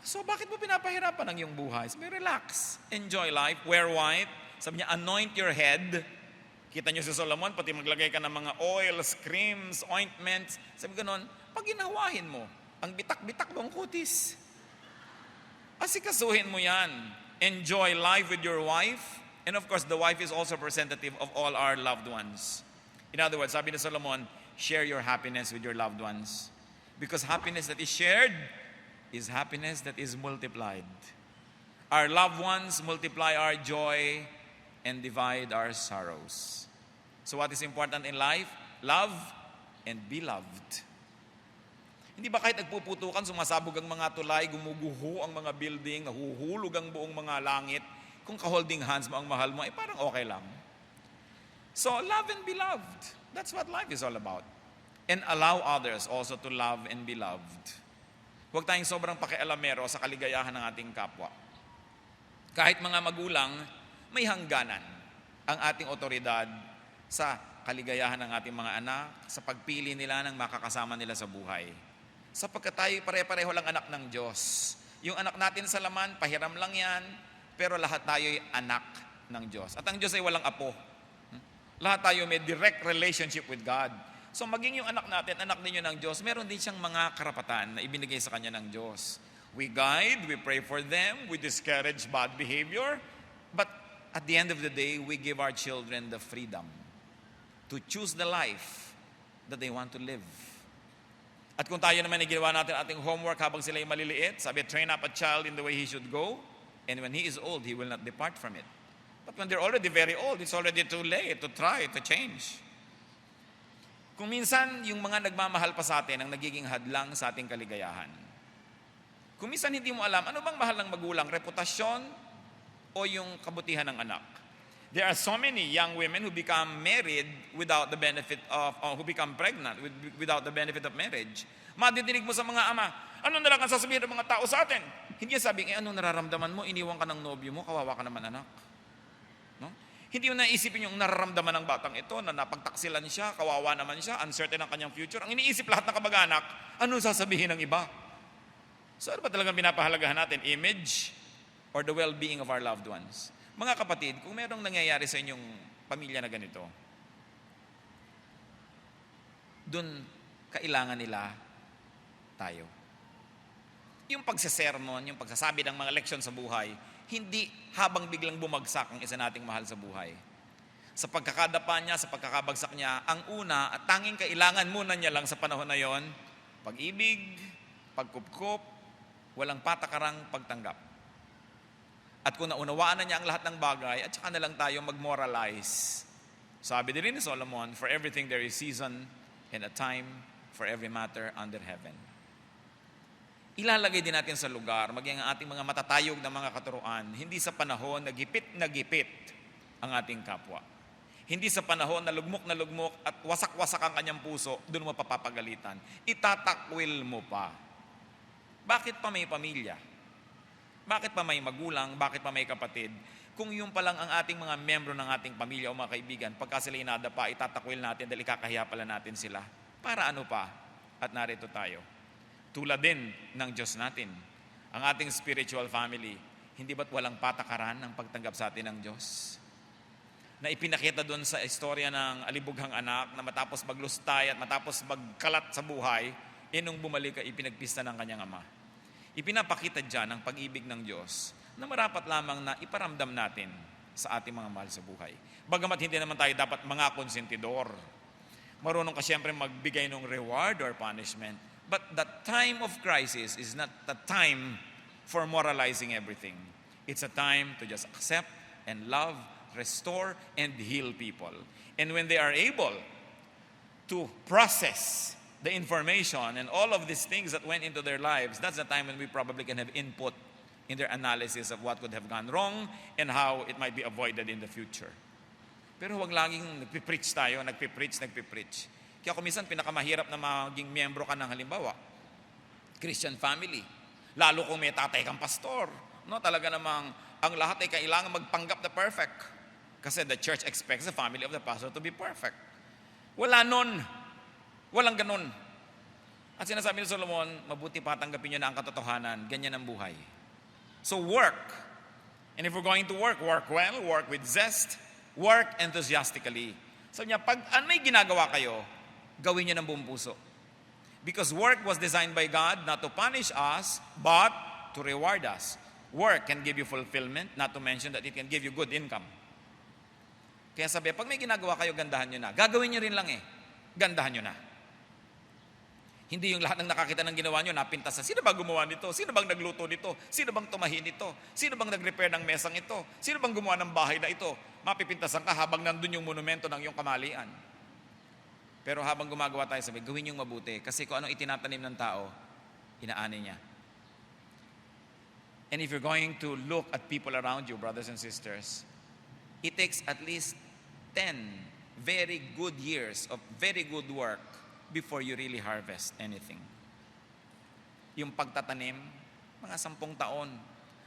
So bakit mo pinapahirapan ang iyong buhay? Sabi, relax, enjoy life, wear white. Sabi niya, anoint your head. Kita niyo si Solomon, pati maglagay ka ng mga oils, creams, ointments. Sabi ganon, paginawahin mo ang bitak-bitak mong kutis. Asikasuhin mo yan. Enjoy life with your wife. And of course, the wife is also representative of all our loved ones. In other words, sabi ni Solomon, share your happiness with your loved ones. Because happiness that is shared is happiness that is multiplied. Our loved ones multiply our joy and divide our sorrows. So what is important in life? Love and be loved. Hindi ba kahit nagpuputukan, sumasabog ang mga tulay, gumuguho ang mga building, nahuhulog ang buong mga langit, kung ka-holding hands mo ang mahal mo, ay parang okay lang. So love and be loved. That's what life is all about. And allow others also to love and be loved. Huwag tayong sobrang pakialamero sa kaligayahan ng ating kapwa. Kahit mga magulang, may hangganan ang ating otoridad sa kaligayahan ng ating mga anak, sa pagpili nila ng makakasama nila sa buhay. Sapagkat tayo pare-pareho lang anak ng Diyos. Yung anak natin sa laman, pahiram lang yan, pero lahat tayo ay anak ng Diyos. At ang Diyos ay walang apo. Lahat tayo may direct relationship with God. So maging yung anak natin, anak ninyo ng Diyos, meron din siyang mga karapatan na ibinigay sa kanya ng Diyos. We guide, we pray for them, we discourage bad behavior, but at the end of the day, we give our children the freedom to choose the life that they want to live. At kung tayo naman ay ginawa natin ating homework habang sila ay maliliit, sabi, train up a child in the way he should go, and when he is old, he will not depart from it. But when they're already very old, it's already too late to try to change. Kung minsan, yung mga nagmamahal pa sa atin ang nagiging hadlang sa ating kaligayahan. Kung minsan hindi mo alam, ano bang mahal ng magulang? Reputasyon o yung kabutihan ng anak? There are so many young women who become married without the benefit of, who become pregnant without the benefit of marriage. Madidinig mo sa mga ama, ano na lang ang sasabihin ng mga tao sa atin? Hindi sabing, anong nararamdaman mo? Iniwan ka ng nobyo mo, kawawa ka naman anak. No? Hindi mo naisipin yung nararamdaman ng batang ito na napagtaksilan siya, kawawa naman siya, uncertain ang kanyang future. Ang iniisip lahat ng kamag-anak, anong sasabihin ng iba? So ano ba talagang pinapahalagahan natin? Image or the well-being of our loved ones? Mga kapatid, kung merong nangyayari sa inyong pamilya na ganito, dun kailangan nila tayo. Yung pagsasermon, yung pagsasabi ng mga leksyon sa buhay, hindi habang biglang bumagsak ang isa nating mahal sa buhay. Sa pagkakadapa niya, sa pagkakabagsak niya, ang una at tanging kailangan muna niya lang sa panahon na yon, pag-ibig, pagkupkup, walang patakarang pagtanggap. At kung naunawaan na niya ang lahat ng bagay, at saka na lang tayo mag-moralize. Sabi din ni Solomon, for everything there is season and a time for every matter under heaven. Ilalagay din natin sa lugar, maging ang ating mga matatayog na mga katuruan, hindi sa panahon na gipit ang ating kapwa. Hindi sa panahon na lugmok at wasak-wasak ang kanyang puso, doon mo papapagalitan. Itatakwil mo pa. Bakit pa may pamilya? Bakit pa may magulang? Bakit pa may kapatid? Kung yung pa lang ang ating mga membro ng ating pamilya o mga kaibigan, pagka sila inadapa, itatakwil natin dahil ikakahiya pala natin sila. Para ano pa? At narito tayo. Tulad din ng Diyos natin. Ang ating spiritual family, hindi ba't walang patakaran ang pagtanggap sa atin ng Diyos? Na ipinakita doon sa istorya ng alibughang anak na matapos maglustay at matapos magkalat sa buhay, nung bumalik ay ipinagpista ng kanyang ama. Ipinapakita dyan ang pag-ibig ng Diyos na marapat lamang na iparamdam natin sa ating mga mahal sa buhay. Bagamat hindi naman tayo dapat mga konsentidor. Marunong ka siyempre magbigay ng reward or punishment. But the time of crisis is not the time for moralizing everything. It's a time to just accept and love, restore, and heal people. And when they are able to process the information and all of these things that went into their lives, that's the time when we probably can have input in their analysis of what could have gone wrong and how it might be avoided in the future. Pero huwag laging nagpipreach tayo, nagpipreach. Kaya kung minsan pinakamahirap na maging miyembro ka ng halimbawa, Christian family. Lalo kung may tatay kang pastor. No, talaga namang ang lahat ay kailangan magpanggap na perfect. Kasi the church expects the family of the pastor to be perfect. Wala nun. Walang ganun. At sinasabi ni Solomon, mabuti pa tanggapin nyo na ang katotohanan. Ganyan ang buhay. So work. And if we're going to work well, work with zest, work enthusiastically. Sabi niya, pag may ginagawa kayo, gawin niyo ng buong puso. Because work was designed by God not to punish us, but to reward us. Work can give you fulfillment, not to mention that it can give you good income. Kaya sabi, pag may ginagawa kayo, gandahan nyo na. Gagawin nyo rin lang gandahan nyo na. Hindi yung lahat ng nakakita ng ginawa nyo, napintas na, sino ba gumawa nito? Sino bang nagluto nito? Sino bang tumahi nito? Sino bang nag-repair ng mesang ito? Sino bang gumawa ng bahay na ito? Mapipintasan ka habang nandun yung monumento ng iyong kamalian. Pero habang gumagawa tayo, sabi, gawin yung mabuti. Kasi kung anong itinatanim ng tao, inaani niya. And if you're going to look at people around you, brothers and sisters, it takes at least 10 very good years of very good work before you really harvest anything. Yung pagtatanim, mga 10 taon.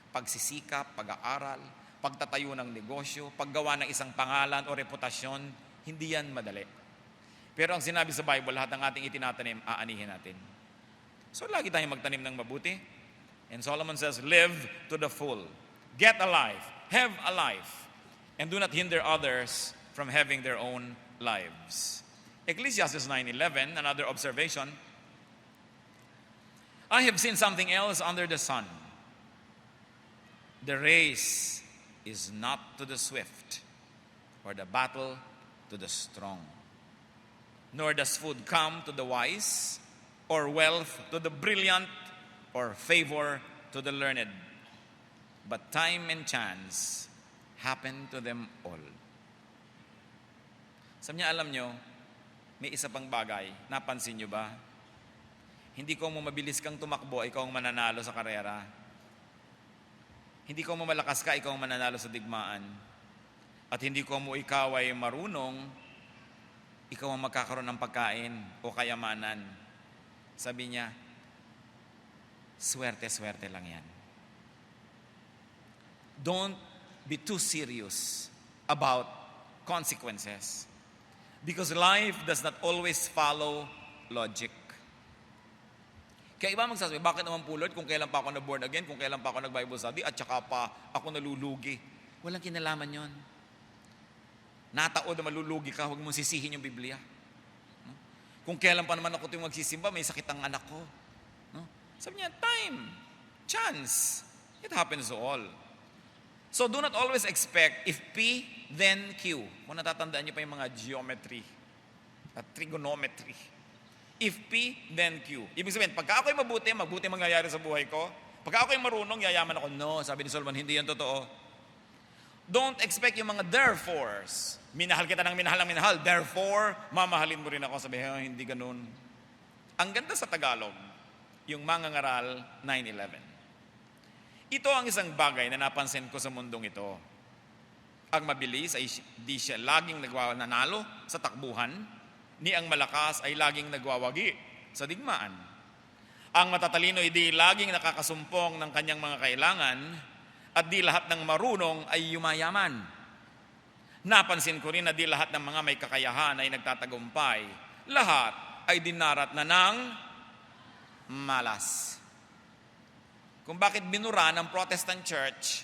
Pagsisikap, pag-aaral, pagtatayo ng negosyo, paggawa ng isang pangalan o reputasyon, hindi yan madali. Pero ang sinabi sa Bible, lahat ng ating itinatanim, aanihin natin. So lagi tayong magtanim ng mabuti. And Solomon says, live to the full. Get a life. Have a life. And do not hinder others from having their own lives. Ecclesiastes 9:11, another observation. I have seen something else under the sun. The race is not to the swift, or the battle to the strong. Nor does food come to the wise, or wealth to the brilliant, or favor to the learned. But time and chance happen to them all. Sabi niya, alam nyo, may isa pang bagay. Napansin nyo ba? Hindi ko mo mabilis kang tumakbo, ikaw ang mananalo sa karera. Hindi ko mo malakas ka, ikaw ang mananalo sa digmaan. At hindi ko mo ikaw ay marunong, ikaw ang magkakaroon ng pagkain o kayamanan. Sabi niya, swerte-swerte lang yan. Don't be too serious about consequences. Because life does not always follow logic. Kaya iba magsasabi, bakit naman po Lord, kung kailan pa ako na-born again, kung kailan pa ako nag-Bible study, at saka pa ako nalulugi. Walang kinalaman yon. Nataod na malulugi ka, huwag mong sisihin yung Biblia. No? Kung kailan pa naman ako tuwing magsisimba, may sakit ang anak ko. No? Sabi niya, time, chance, it happens to all. So do not always expect, if P, then Q. Kung natatandaan niyo pa yung mga geometry at trigonometry. If P, then Q. Ibig sabihin, pagka ako'y mabuti mangyayari sa buhay ko. Pagka ako'y marunong, yayaman ako. No, sabi ni Solomon, hindi yan totoo. Don't expect yung mga therefores. Minahal kita ng minahal, therefore, mamahalin mo rin ako. Sabi, hindi ganun. Ang ganda sa Tagalog, yung mangangaral 9:11. Ito ang isang bagay na napansin ko sa mundong ito. Ang mabilis ay di siya laging nanalo sa takbuhan, ni ang malakas ay laging nagwawagi sa digmaan. Ang matatalino ay di laging nakakasumpong ng kanyang mga kailangan, at di lahat ng marunong ay yumayaman. Napansin ko rin na di lahat ng mga may kakayahan ay nagtatagumpay. Lahat ay dinarat na ng malas. Kung bakit binura ng Protestant Church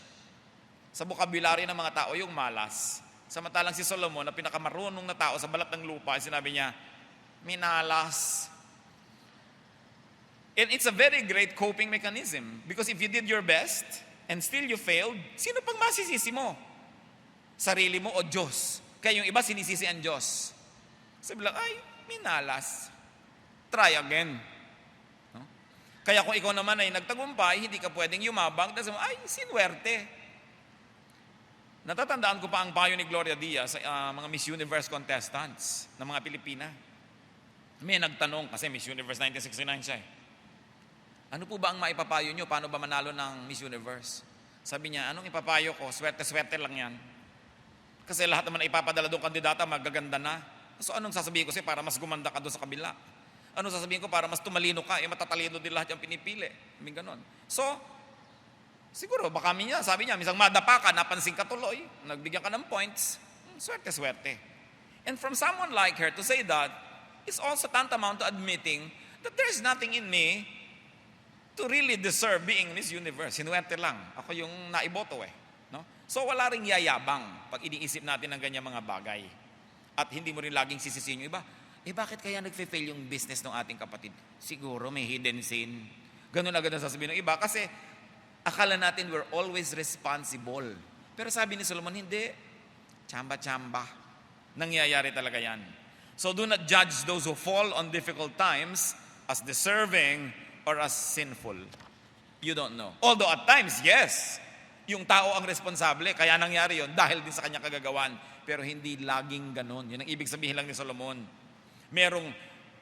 sa vocabulary ng mga tao yung malas. Samantalang si Solomon, na pinakamarunong na tao sa balat ng lupa, sinabi niya, minalas. And it's a very great coping mechanism. Because if you did your best and still you failed, sino pang masisisi mo? Sarili mo o Diyos? Kaya yung iba sinisisi ang Diyos. Sabi lang, ay, minalas. Try again. No? Kaya kung ikaw naman ay nagtagumpay, hindi ka pwedeng yumabang, dahil ay, sinuwerte. Natatandaan ko pa ang payo ni Gloria Diaz sa mga Miss Universe contestants ng mga Pilipina. May nagtanong, kasi Miss Universe 1969 siya eh. Ano po ba ang maipapayo nyo? Paano ba manalo ng Miss Universe? Sabi niya, anong ipapayo ko? Swerte-swerte lang yan. Kasi lahat naman na ipapadala doon kandidata, magaganda na. So anong sasabihin ko sa'yo para mas gumanda ka doon sa kabila? Anong sasabihin ko para mas tumalino ka? Matatalino din lahat yung pinipili. May ganon. So, siguro, baka niya, sabi niya, misang madapa ka, napansin ka tuloy, nagbigyan ka ng points, swerte-swerte. And from someone like her to say that, is also tantamount to admitting that there is nothing in me to really deserve being Miss Universe. Sinuwerte lang. Ako yung naiboto eh. No? So wala ring yayabang pag iniisip natin ng ganyan mga bagay. At hindi mo rin laging sisisihin yung iba. Bakit kaya nagfe-fail yung business ng ating kapatid? Siguro may hidden sin. Ganun agad ang sasabihin ng iba. Kasi akala natin we're always responsible. Pero sabi ni Solomon, hindi. Chamba-chamba. Nangyayari talaga yan. So do not judge those who fall on difficult times as deserving or as sinful. You don't know. Although at times, yes, yung tao ang responsable, kaya nangyari yon dahil din sa kanyang kagagawan. Pero hindi laging ganun. Yun ang ibig sabihin lang ni Solomon. Merong,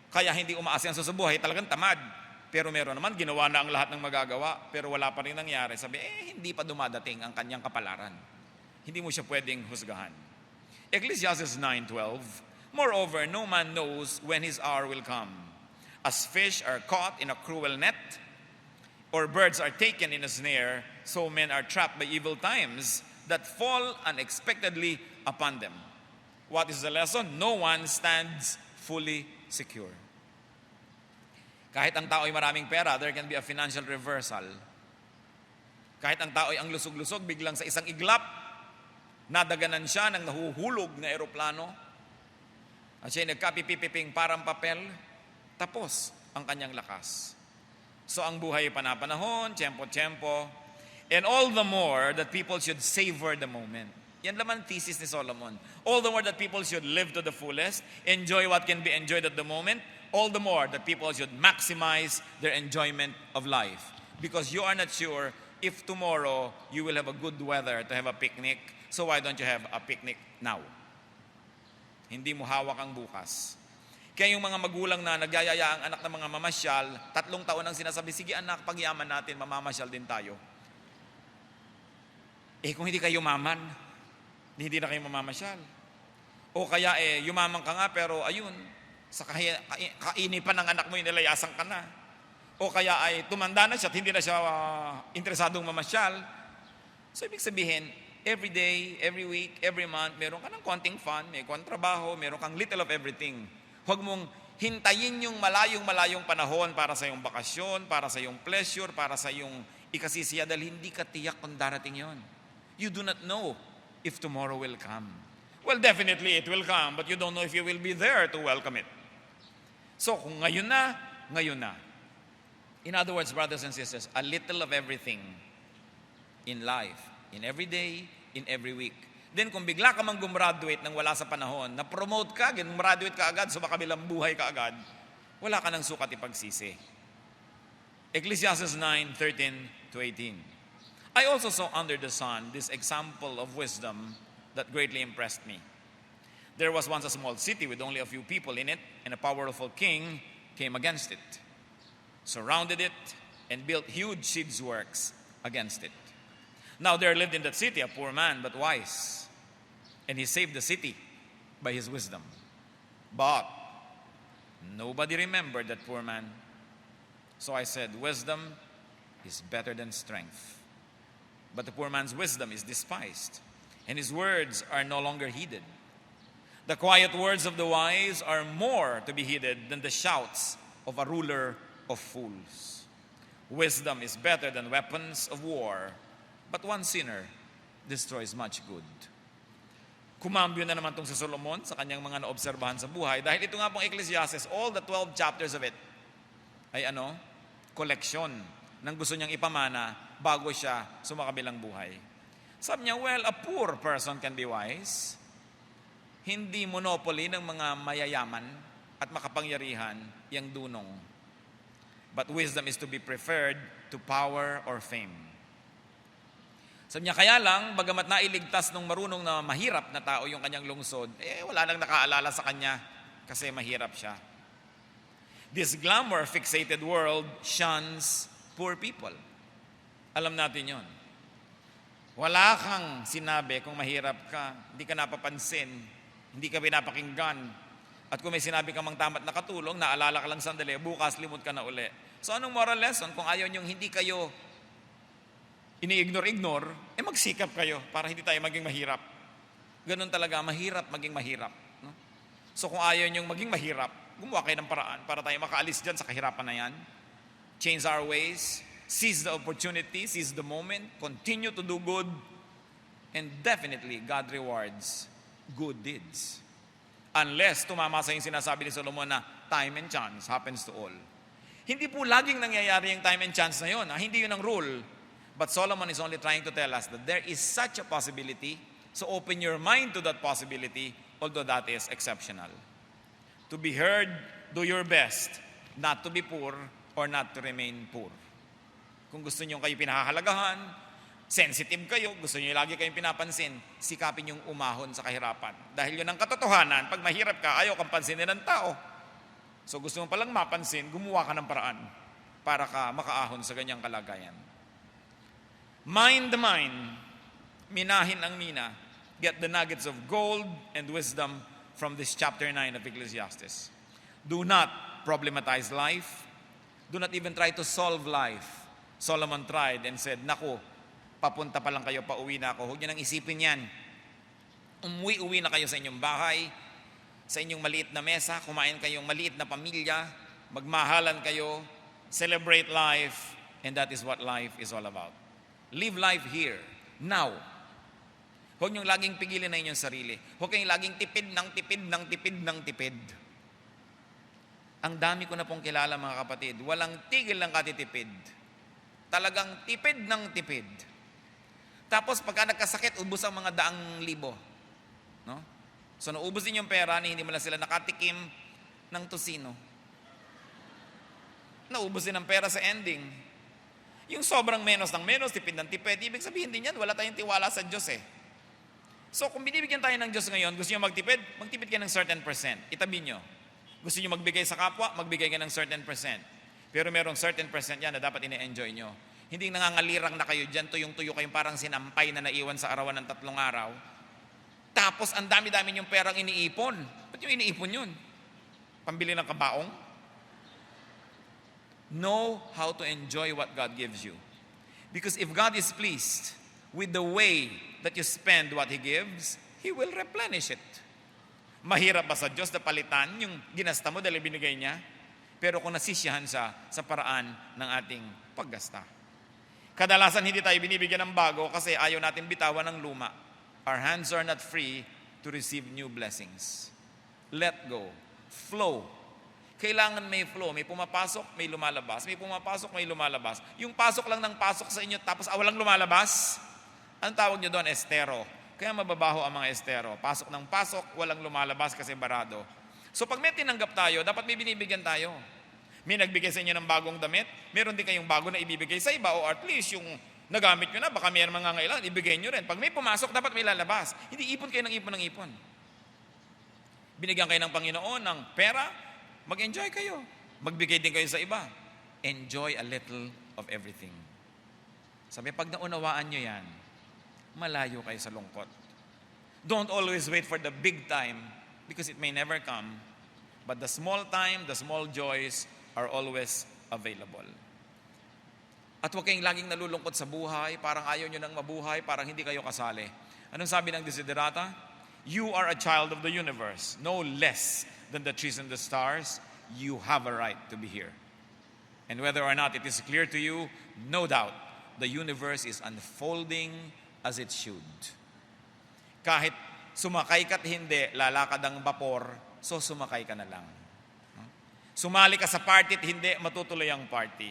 kaya hindi umaasa yan sa buhay, talagang tamad. Pero meron naman, ginawa na ang lahat ng magagawa, pero wala pa rin nangyari. Sabi, hindi pa dumadating ang kanyang kapalaran. Hindi mo siya pwedeng husgahan. Ecclesiastes 9:12, moreover, no man knows when his hour will come. As fish are caught in a cruel net, Or birds are taken in a snare, so men are trapped by evil times that fall unexpectedly upon them. What is the lesson? No one stands fully secure. Kahit ang tao ay maraming pera, there can be a financial reversal. Kahit ang tao ay ang lusog-lusog, biglang sa isang iglap, nadaganan siya ng nahuhulog na eroplano, at siya ay nagkapipipiping parang papel, tapos ang kanyang lakas. So ang buhay ay panapanahon, tiyempo-tiyempo, and all the more that people should savor the moment. Yan naman thesis ni Solomon. All the more that people should live to the fullest, enjoy what can be enjoyed at the moment, all the more that people should maximize their enjoyment of life. Because you are not sure if tomorrow you will have a good weather to have a picnic, so why don't you have a picnic now? Hindi mo hawak ang bukas. Kaya yung mga magulang na nagyayaya ang anak ng mga mamasyal, 3 taon ang sinasabi, sige anak, pagyaman natin, mamamasyal din tayo. Kung hindi kayo yumaman, hindi na kayo mamamasyal. O kaya yumaman ka nga, pero ayun, sa kainipan ng anak mo, nilayasan ka na. O kaya ay tumanda na siya at hindi na siya interesadong mamasyal. So ibig sabihin, every day, every week, every month, meron ka ng konting fun, may kontrabaho, meron kang little of everything. Huwag mong hintayin yung malayong panahon para sa iyong bakasyon, para sa iyong pleasure, para sa iyong ikasisiya dahil hindi ka tiyak kung darating yon. You do not know if tomorrow will come. Well, definitely it will come, but you don't know if you will be there to welcome it. So kung ngayon na, ngayon na. In other words, brothers and sisters, a little of everything in life, in every day, in every week. Then kung bigla ka mang gumraduate nang wala sa panahon, na-promote ka, gumraduate ka agad, sa makabilang buhay ka agad, wala ka ng sukat ipagsisi. Ecclesiastes 9:13-18. I also saw under the sun this example of wisdom that greatly impressed me. There was once a small city with only a few people in it, and a powerful king came against it, surrounded it, and built huge siege works against it. Now there lived in that city a poor man, but wise, and he saved the city by his wisdom. But nobody remembered that poor man. So I said, wisdom is better than strength. But the poor man's wisdom is despised, and his words are no longer heeded. The quiet words of the wise are more to be heeded than the shouts of a ruler of fools. Wisdom is better than weapons of war, but one sinner destroys much good. Kumambyo na naman itong si Solomon sa kanyang mga naobserbahan sa buhay. Dahil ito nga pong Ecclesiastes, all the 12 chapters of it ay koleksyon ng gusto niyang ipamana bago siya sumakabilang buhay. Sabi niya, well, a poor person can be wise. Hindi monopoly ng mga mayayaman at makapangyarihan yang dunong. But wisdom is to be preferred to power or fame. Sabi niya, kaya lang, bagamat nailigtas ng marunong na mahirap na tao yung kanyang lungsod, wala nang nakaalala sa kanya kasi mahirap siya. This glamour-fixated world shuns poor people. Alam natin yon. Wala kang sinabi kung mahirap ka, hindi ka napapansin, hindi ka pinapakinggan. At kung may sinabi ka mang tamat na katulong, naalala ka lang sandali, bukas limot ka na uli. So anong moral lesson? Kung ayaw niyong hindi kayo ini-ignore, magsikap kayo para hindi tayo maging mahirap. Ganun talaga, mahirap maging mahirap. No? So kung ayaw niyong maging mahirap, gumawa kayo ng paraan para tayo makaalis dyan sa kahirapan na yan. Change our ways, seize the opportunity, seize the moment, continue to do good, and definitely God rewards good deeds. Unless tumama sa yung sinasabi ni Solomon na time and chance happens to all. Hindi po laging nangyayari yung time and chance na yun. Hindi yun ang rule. But Solomon is only trying to tell us that there is such a possibility, so open your mind to that possibility, although that is exceptional. To be heard, do your best, not to be poor or not to remain poor. Kung gusto niyo kayo pinahahalagahan, sensitive kayo, gusto niyo lagi kayong pinapansin, sikapin yung umahon sa kahirapan. Dahil yun ang katotohanan, pag mahirap ka, ayaw kang pansinin ng tao. So gusto mo palang mapansin, gumawa ka ng paraan para ka makaahon sa ganyang kalagayan. Mind the mind, minahin ang mina, get the nuggets of gold and wisdom from this chapter 9 of Ecclesiastes. Do not problematize life. Do not even try to solve life. Solomon tried and said, naku, papunta pa lang kayo, pauwi na ako. Huwag niyo nang isipin yan. Umuwi-uwi na kayo sa inyong bahay, sa inyong maliit na mesa, kumain kayong maliit na pamilya, magmahalan kayo, celebrate life, and that is what life is all about. Live life here, now. Huwag niyong laging pigilin na inyong sarili. Huwag kayong laging tipid ng tipid ng tipid ng tipid. Ang dami ko na pong kilala mga kapatid, walang tigil ng katitipid. Talagang tipid ng tipid. Tapos pagka nagkasakit, ubos ang mga daang libo. No? So naubos din yung pera, hindi mo lang sila nakatikim ng tosino. Naubos din ang pera sa ending. Yung sobrang menos ng menos, tipid ng tipid, ibig sabihin din yan, wala tayong tiwala sa Diyos eh. So kung binibigyan tayo ng Diyos ngayon, gusto nyo magtipid kayo ng certain percent. Itabi nyo. Gusto nyo magbigay sa kapwa, magbigay kayo ng certain percent. Pero merong certain percent yan na dapat ine-enjoy nyo. Hindi nangangalirang na kayo dyan, tuyong-tuyo kayong parang sinampay na naiwan sa arawan ng 3 araw. Tapos ang dami-dami yung perang iniipon. Ba't yung iniipon yun? Pambili ng kabaong? Know how to enjoy what God gives you. Because if God is pleased with the way that you spend what He gives, He will replenish it. Mahirap ba sa Diyos na palitan yung ginasta mo dahil binigay niya? Pero kung nasisiyahan siya sa paraan ng ating paggasta. Kadalasan hindi tayo binibigyan ng bago kasi ayaw natin bitawan ng luma. Our hands are not free to receive new blessings. Let go. Flow. Kailangan may flow. May pumapasok, may lumalabas. May pumapasok, may lumalabas. Yung pasok lang ng pasok sa inyo tapos walang lumalabas, ang tawag nyo doon, estero. Kaya mababaho ang mga estero. Pasok ng pasok, walang lumalabas kasi barado. So pag may tinanggap tayo, dapat may binibigyan tayo. May nagbigay sa inyo ng bagong damit, meron din kayong bago na ibibigay sa iba o at least yung nagamit nyo na, baka may mga ngailan, ibigay nyo rin. Pag may pumasok, dapat may lalabas. Hindi ipon kayo ng ipon. Binigyan kayo ng Panginoon ng pera, mag-enjoy kayo. Magbigay din kayo sa iba. Enjoy a little of everything. Sabi, pag naunawaan nyo yan, malayo kayo sa lungkot. Don't always wait for the big time because it may never come. But the small time, the small joys are always available. At huwag kayong laging nalulungkot sa buhay, parang ayaw nyo nang mabuhay, parang hindi kayo kasali. Anong sabi ng Desiderata? You are a child of the universe, no less than the trees and the stars. You have a right to be here. And whether or not it is clear to you, no doubt, the universe is unfolding as it should. Kahit sumakay ka't hindi, lalakad ang vapor, so sumakay ka na lang. Sumali ka sa party at hindi, matutuloy ang party.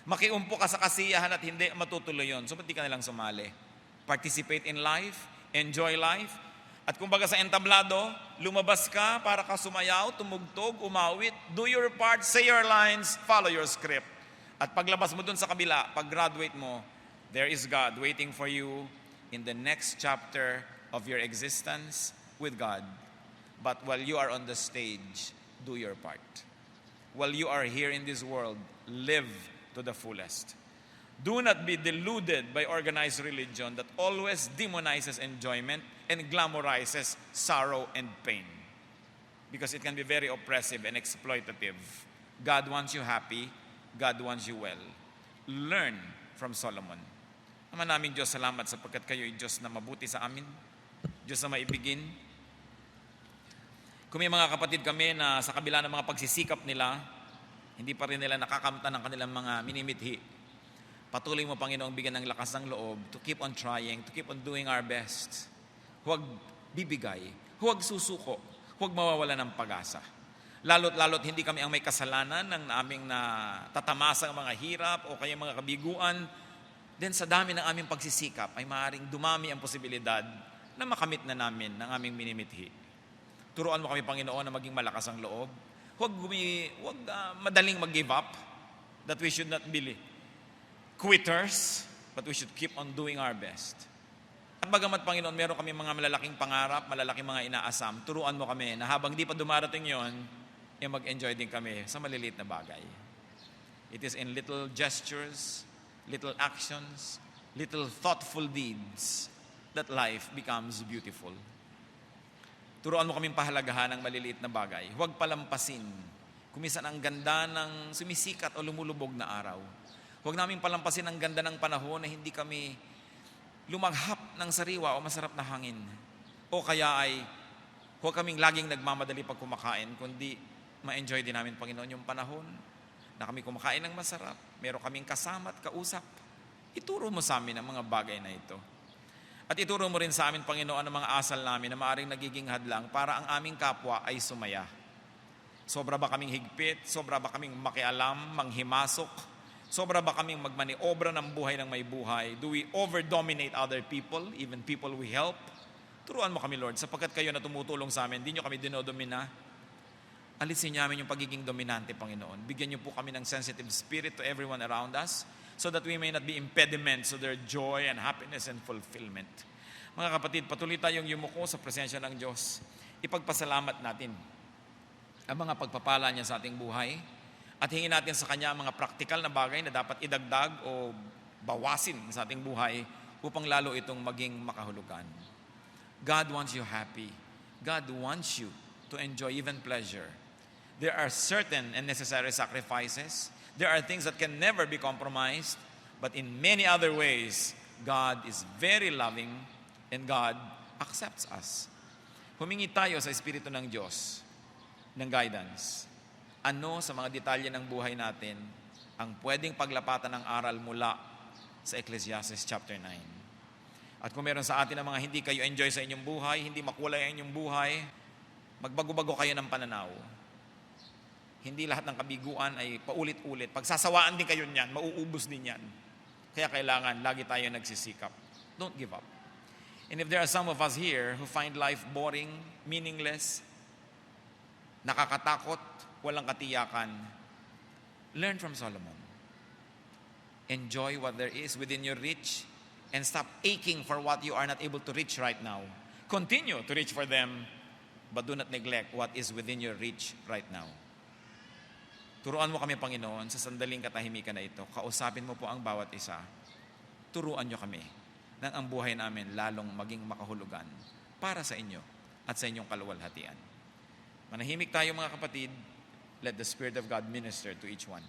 Makiumpo ka sa kasiyahan at hindi, matutuloy yun. So ba't di ka na lang sumali? Participate in life, enjoy life, at kumbaga sa entablado, lumabas ka para ka sumayaw, tumugtog, umawit, do your part, say your lines, follow your script. At paglabas mo dun sa kabila, pag-graduate mo, there is God waiting for you in the next chapter of your existence with God. But while you are on the stage, do your part. While you are here in this world, live to the fullest. Do not be deluded by organized religion that always demonizes enjoyment and glamorizes sorrow and pain. Because it can be very oppressive and exploitative. God wants you happy. God wants you well. Learn from Solomon. Ama namin Diyos, salamat sapagkat kayo ay Diyos na mabuti sa amin. Diyos na maibigin. Kung may mga kapatid kami na sa kabila ng mga pagsisikap nila, hindi pa rin nila nakakamtan ng kanilang mga minimithi, patuloy mo, Panginoong, bigyan ng lakas ng loob to keep on trying, to keep on doing our best. Huwag bibigay, huwag susuko, huwag mawawala ng pag-asa. Lalo't hindi kami ang may kasalanan ng aming natatamasang mga hirap o kaya mga kabiguan, then sa dami ng aming pagsisikap ay maaaring dumami ang posibilidad na makamit na namin ng aming minimithi. Turuan mo kami, Panginoon, na maging malakas ang loob. Huwag madaling mag-give up, that we should not be quitters, but we should keep on doing our best. At bagamat, Panginoon, meron kami mga malalaking pangarap, malalaking mga inaasam, turuan mo kami na habang di pa dumarating yon, mag-enjoy din kami sa maliliit na bagay. It is in little gestures, little actions, little thoughtful deeds that life becomes beautiful. Turuan mo kaming pahalagahan ng maliliit na bagay. Huwag palampasin. Kumisan ang ganda ng sumisikat o lumulubog na araw. Huwag namin palampasin ang ganda ng panahon na hindi kami lumaghap ng sariwa o masarap na hangin. O kaya ay huwag kaming laging nagmamadali pag kumakain, kundi ma-enjoy din namin, Panginoon, yung panahon na kami kumakain ng masarap, meron kaming kasama at kausap. Ituro mo sa amin ang mga bagay na ito. At ituro mo rin sa amin, Panginoon, ang mga asal namin na maaaring nagiging hadlang para ang aming kapwa ay sumaya. Sobra ba kaming higpit? Sobra ba kaming makialam, manghimasok? Sobra ba kaming magmaniobra ng buhay ng may buhay? Do we over-dominate other people, even people we help? Turuan mo kami, Lord, sapagkat kayo na tumutulong sa amin, di nyo kami dinodomina. Alisin niyo namin yung pagiging dominante, Panginoon. Bigyan niyo po kami ng sensitive spirit to everyone around us so that we may not be impediments to their joy and happiness and fulfillment. Mga kapatid, patuloy tayong yumuko sa presensya ng Diyos. Ipagpasalamat natin ang mga pagpapala niya sa ating buhay at hingin natin sa Kanya ang mga praktikal na bagay na dapat idagdag o bawasin sa ating buhay upang lalo itong maging makahulugan. God wants you happy. God wants you to enjoy even pleasure. There are certain and necessary sacrifices. There are things that can never be compromised. But in many other ways, God is very loving and God accepts us. Humingi tayo sa Espiritu ng Diyos ng guidance. Ano sa mga detalye ng buhay natin ang pwedeng paglapatan ng aral mula sa Ecclesiastes chapter 9. At kung meron sa atin ang mga hindi kayo enjoy sa inyong buhay, hindi makulay ang inyong buhay, magbago-bago kayo ng pananaw. Hindi lahat ng kabiguan ay paulit-ulit. Pagsasawaan din kayo niyan, mauubos din yan. Kaya kailangan, lagi tayo nagsisikap. Don't give up. And if there are some of us here who find life boring, meaningless, nakakatakot, walang katiyakan, learn from Solomon. Enjoy what there is within your reach and stop aching for what you are not able to reach right now. Continue to reach for them, but do not neglect what is within your reach right now. Turuan mo kami, Panginoon, sa sandaling katahimikan na ito. Kausapin mo po ang bawat isa. Turuan nyo kami nang ang buhay namin lalong maging makahulugan para sa inyo at sa inyong kaluwalhatian. Manahimik tayo, mga kapatid. Let the Spirit of God minister to each one.